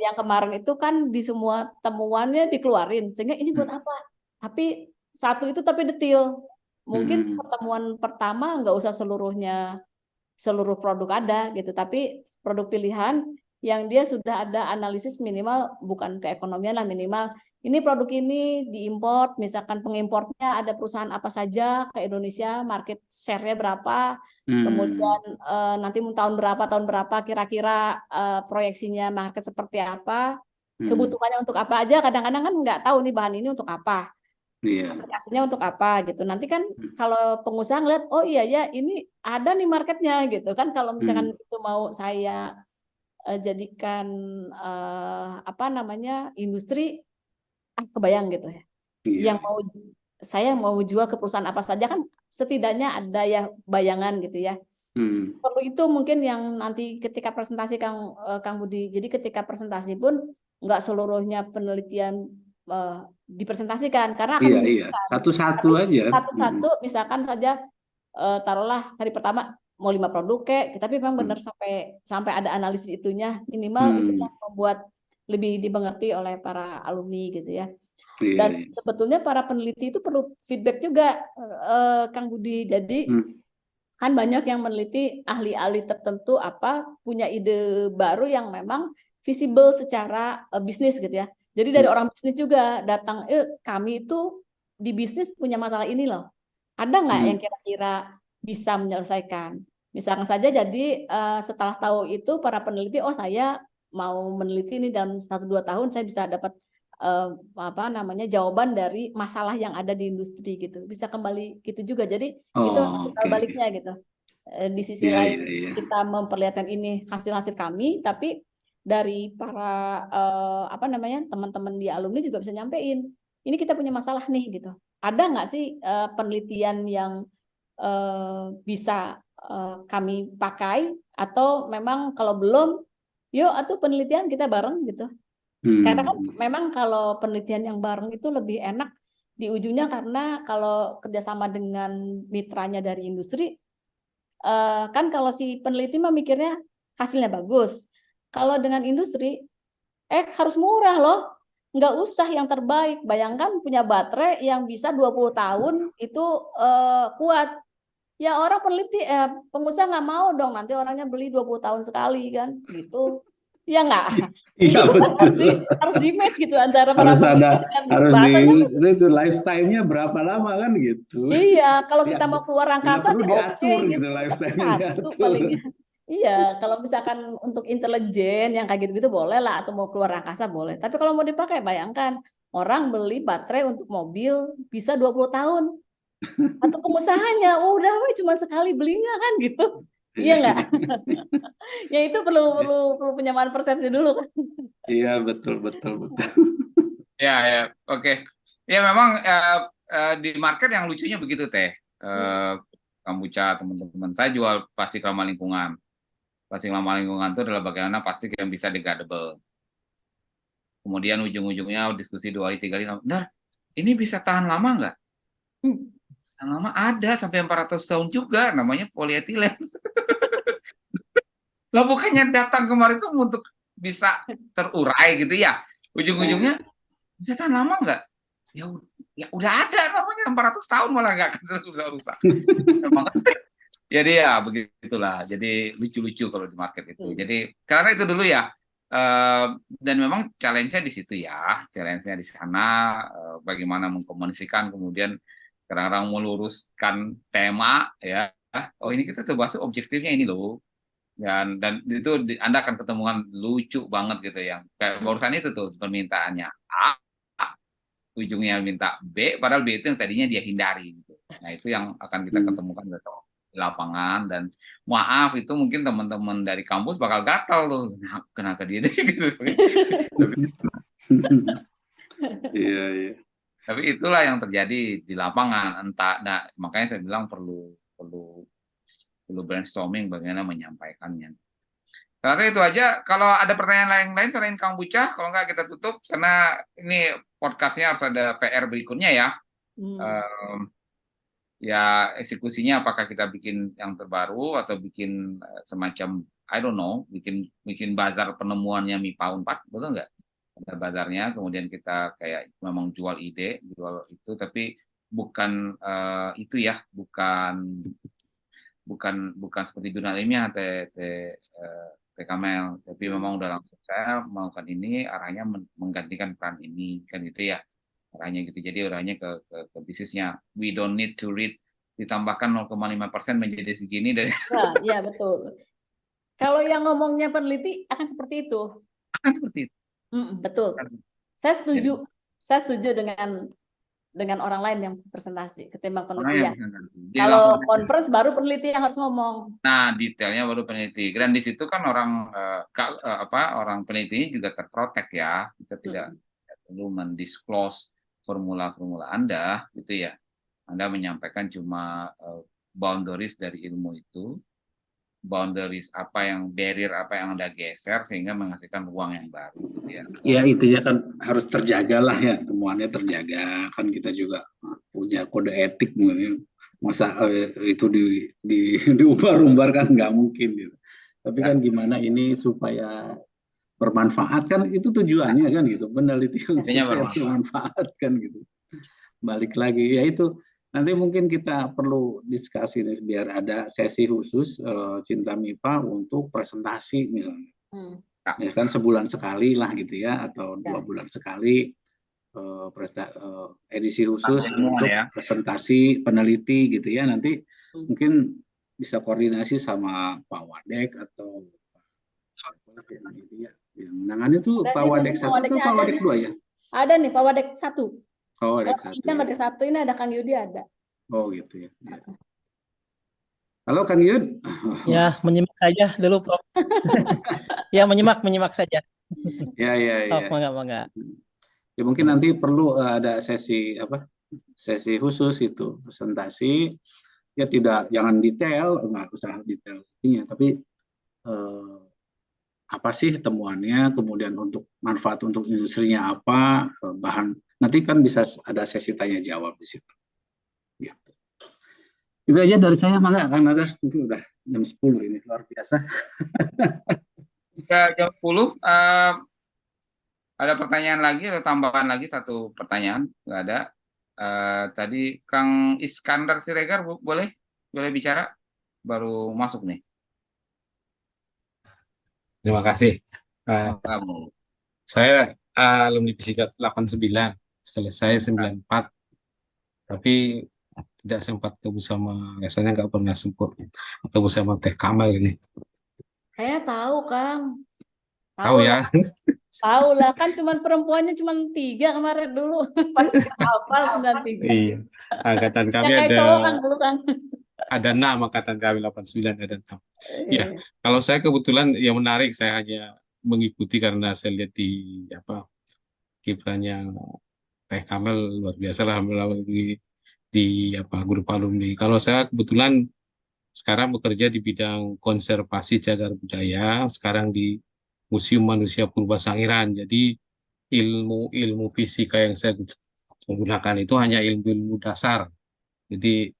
yang kemarin itu kan di semua temuannya dikeluarin, sehingga ini buat apa? Tapi satu itu tapi detail. Mungkin pertemuan pertama nggak usah seluruh produk ada gitu, tapi produk pilihan yang dia sudah ada analisis minimal, bukan keekonomian lah, minimal ini produk ini diimpor, misalkan pengimportnya ada perusahaan apa saja ke Indonesia, market share-nya berapa, kemudian nanti tahun berapa kira-kira proyeksinya market seperti apa, kebutuhannya untuk apa aja, kadang-kadang kan nggak tahu nih bahan ini untuk apa. Aplikasinya untuk apa gitu. Nanti kan kalau pengusaha ngeliat, oh iya ya ini ada nih marketnya gitu kan. Kalau misalkan itu mau saya jadikan apa namanya industri, kebayang gitu ya. Yang saya mau jual ke perusahaan apa saja kan setidaknya ada ya bayangan gitu ya. Perlu itu mungkin yang nanti ketika presentasi Kang Budi. Jadi ketika presentasi pun nggak seluruhnya penelitian dipresentasikan karena akan satu-satu aja. Satu-satu misalkan saja taruhlah hari pertama mau 5 produk tapi memang benar sampai ada analisis itunya minimal itu yang membuat lebih dimengerti oleh para alumni gitu ya. Dan sebetulnya para peneliti itu perlu feedback juga Kang Budi. Jadi kan banyak yang meneliti ahli-ahli tertentu punya ide baru yang memang visible secara bisnis gitu ya. Jadi dari orang bisnis juga datang, kami itu di bisnis punya masalah ini loh. Ada nggak yang kira-kira bisa menyelesaikan? Misalkan saja jadi setelah tahu itu para peneliti, oh saya mau meneliti ini dalam 1-2 tahun saya bisa dapat jawaban dari masalah yang ada di industri gitu. Bisa kembali gitu juga. Jadi itu baliknya gitu. Di sisi lain kita memperlihatkan ini hasil-hasil kami, tapi dari para teman-teman di alumni juga bisa nyampein ini kita punya masalah nih gitu. Ada nggak sih penelitian yang bisa kami pakai, atau memang kalau belum yuk atau penelitian kita bareng gitu. Karena kan memang kalau penelitian yang bareng itu lebih enak di ujungnya, karena kalau kerjasama dengan mitranya dari industri kan kalau si peneliti mah mikirnya hasilnya bagus. Kalau dengan industri, harus murah loh. Nggak usah yang terbaik. Bayangkan punya baterai yang bisa 20 tahun itu kuat. Ya orang peneliti, pengusaha nggak mau dong. Nanti orangnya beli 20 tahun sekali kan. Gitu. Ya nggak? Iya betul. Harus di-match gitu antara harus ada itu lifetime-nya berapa lama kan gitu. Iya, kalau kita mau keluar angkasa sih diatur gitu lifetime-nya. Palingnya. Iya, kalau misalkan untuk intelijen yang kayak gitu-gitu boleh lah, atau mau keluar angkasa boleh. Tapi kalau mau dipakai, bayangkan orang beli baterai untuk mobil bisa 20 tahun. Atau pengusahanya, udah cuma sekali belinya kan gitu. Iya nggak? Ya itu perlu penyamaan persepsi dulu kan. Iya, betul. Ya, oke. Ya memang di market yang lucunya begitu Teh. Kombucha teman-teman saya jual plastik ramah lingkungan. Plastik ramah lingkungan itu adalah bagaimana plastik yang bisa degradable. Kemudian ujung-ujungnya diskusi 2 kali 3 kali, nah ini bisa tahan lama nggak? Tahan lama ada sampai 400 tahun juga, namanya polietilen. Lah bukannya datang kemarin itu untuk bisa terurai gitu ya, ujung-ujungnya bisa tahan lama nggak? Ya udah ada namanya 400 tahun malah nggak akan rusak. Jadi ya begitulah, jadi lucu-lucu kalau di market itu. Jadi karena itu dulu ya, dan memang challenge-nya di situ ya, challenge-nya di sana, bagaimana mengkomunikasikan, kemudian kadang-kadang meluruskan tema ya, oh ini kita tuh bahas objektifnya ini loh, dan itu Anda akan ketemuan lucu banget gitu ya, kayak barusan itu tuh permintaannya A, ujungnya minta B, padahal B itu yang tadinya dia hindari gitu. Nah itu yang akan kita ketemukan besok di lapangan, dan maaf itu mungkin teman-teman dari kampus bakal gatal tuh, kenapa dia gitu. Iya. Tapi itulah yang terjadi di lapangan. Makanya saya bilang perlu brainstorming bagaimana menyampaikannya. Ternyata itu aja. Kalau ada pertanyaan lain selain Kang Bucah, kalau nggak kita tutup, karena ini podcastnya harus ada PR berikutnya ya. ya eksekusinya apakah kita bikin yang terbaru atau bikin semacam I don't know, bikin bazar penemuannya MIPA 4, betul nggak? Ada bazarnya, kemudian kita kayak memang jual ide, jual itu, tapi bukan itu ya, bukan seperti jurnal ilmiah Teh Kamel, tapi memang udah langsung saya melakukan ini, arahnya menggantikan peran ini, kan gitu ya, arahnya gitu. Jadi arahnya ke bisnisnya. We don't need to read, ditambahkan 0,5% menjadi segini dari Nah, ya betul. Kalau yang ngomongnya peneliti akan seperti itu. akan seperti itu. Betul. Saya setuju dengan orang lain yang presentasi ketimbang peneliti ya. Kalau conference baru peneliti yang harus ngomong. Nah, detailnya baru peneliti. Dan di situ kan orang orang peneliti juga terprotek ya. Kita tidak perlu mendisclose formula-formula Anda gitu ya. Anda menyampaikan cuma boundaries dari ilmu itu, boundaries barrier apa yang Anda geser sehingga menghasilkan ruang yang baru gitu ya. Ya intinya kan harus terjaga lah ya, temuannya terjaga, kan kita juga punya kode etik mungkin. Masa itu diumbar-umbar kan nggak mungkin gitu. Tapi kan gimana ini supaya bermanfaat, kan itu tujuannya kan gitu, penelitian supaya bermanfaat kan gitu. Balik lagi ya itu, nanti mungkin kita perlu diskusi nih biar ada sesi khusus Cinta MIPA untuk presentasi misalnya. Ya kan sebulan sekali lah gitu ya, atau 2 bulan sekali edisi khusus untuk presentasi peneliti gitu ya. Nanti mungkin bisa koordinasi sama Pak Wadek atau yang menangani itu Pak Wadek 1 atau Pak Wadek 2 ya? Ada nih Pak Wadek 1. Oh, Wadek 1. Kan Wadek 1 ini ada Kang Yudi ada. Oh gitu ya. Halo Kang Yud. Ya, menyimak saja dulu, Prof. Ya, menyimak saja. Ya. Mangga. Ya mungkin nanti perlu ada sesi sesi khusus itu presentasi. Ya jangan detail, nggak usah detail intinya, tapi apa sih temuannya, kemudian untuk manfaat untuk industrinya apa, bahan. Nanti kan bisa ada sesi tanya jawab di situ. Ya. Itu aja dari saya, mangga Kang Nadar. Mungkin udah jam 10 ini, luar biasa. Jam 10. Ada pertanyaan lagi atau tambahan lagi? Satu pertanyaan, nggak ada. Tadi Kang Iskandar Siregar boleh bicara, baru masuk nih. Terima kasih. Saya alumni Fisika 89, selesai 94, tapi tidak sempat ketemu sama, rasanya nggak pernah sempat ketemu sama Teh Kamel ini. Saya tahu Kang. Tahu ya? Tahu lah, kan cuman perempuannya cuman 3 kemarin dulu. Pasti hafal 93. Iya. Angkatan kami kayak ada cowok kan dulu kan. Ada 6, angkatan kami 89 ada 6. Ya, kalau saya kebetulan yang menarik, saya hanya mengikuti karena saya lihat di kiprahnya Teh Kamel luar biasa lah melalui di grup alumni. Kalau saya kebetulan sekarang bekerja di bidang konservasi cagar budaya, sekarang di Museum Manusia Purba Sangiran. Jadi ilmu fisika yang saya menggunakan itu hanya ilmu dasar. Jadi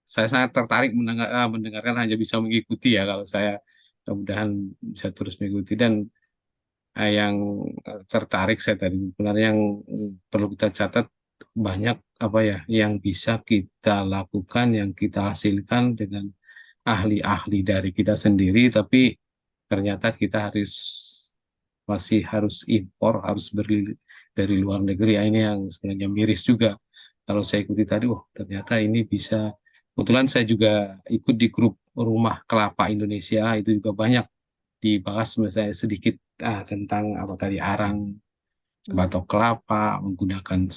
saya sangat tertarik mendengarkan, hanya bisa mengikuti ya, kalau saya mudah-mudahan bisa terus mengikuti. Dan yang tertarik saya tadi sebenarnya yang perlu kita catat, banyak yang bisa kita lakukan, yang kita hasilkan dengan ahli-ahli dari kita sendiri, tapi ternyata kita masih harus impor, harus beli dari luar negeri. Ini yang sebenarnya miris juga. Kalau saya ikuti tadi, ternyata ini bisa. Kebetulan saya juga ikut di grup Rumah Kelapa Indonesia, itu juga banyak dibahas misalnya sedikit tentang arang batok kelapa, menggunakan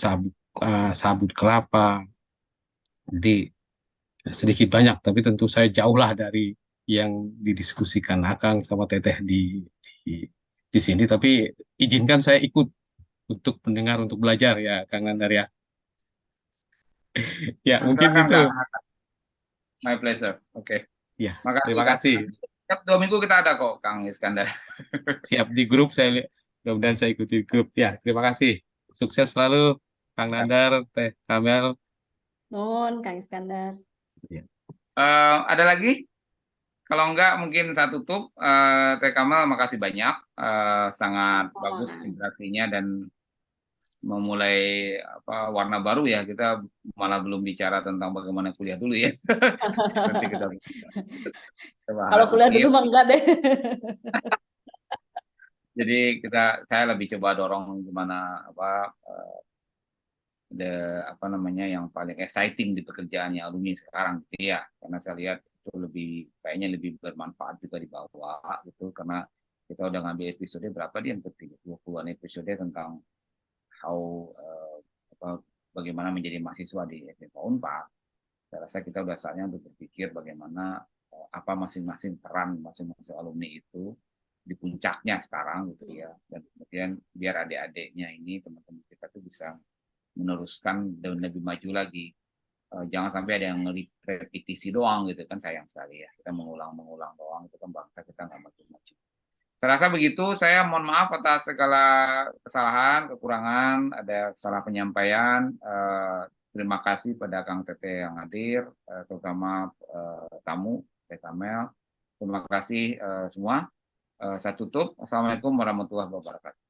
sabut kelapa. Jadi sedikit banyak, tapi tentu saya jauhlah dari yang didiskusikan Akang sama Teteh di sini. Tapi izinkan saya ikut untuk mendengar, untuk belajar ya, Kang Nandar ya. Ya, mungkin itu. My pleasure. Oke. Ya, terima kasih. Setiap 2 minggu kita ada kok, Kang Iskandar. Siap di grup, mudah-mudahan saya ikuti grup. Ya, terima kasih. Sukses selalu, Kang Nandar, Teh Kamel. Nuhun, Kang Iskandar. Ya. Ada lagi? Kalau enggak mungkin saya tutup. Teh Kamal, makasih banyak. Sangat bagus interaksinya dan memulai warna baru ya. Kita malah belum bicara tentang bagaimana kuliah dulu ya. Nanti kita bahas Kalau kuliah dulu sedikit. mah enggak deh. Jadi saya lebih coba dorong gimana yang paling exciting di pekerjaannya alumni sekarang gitu ya. Karena saya lihat itu kayaknya lebih bermanfaat juga di bawah gitu, karena kita udah ngambil episode berapa dia, 20-an episode tentang bagaimana menjadi mahasiswa di FMIPA Unpad. Saya rasa kita udah saatnya untuk berpikir bagaimana apa masing-masing peran masing-masing alumni itu di puncaknya sekarang gitu ya, dan kemudian biar adik-adiknya ini, teman-teman kita tuh bisa meneruskan dan lebih maju lagi. Jangan sampai ada yang repetisi doang gitu kan, sayang sekali ya, kita mengulang-mengulang doang, itu kan bangsa kita nggak maju-maju. Saya rasa begitu. Saya mohon maaf atas segala kesalahan, kekurangan, ada salah penyampaian. Terima kasih pada Kang Tete yang hadir, terutama tamu Teh Kamel. Terima kasih semua. Saya tutup. Assalamualaikum warahmatullahi wabarakatuh.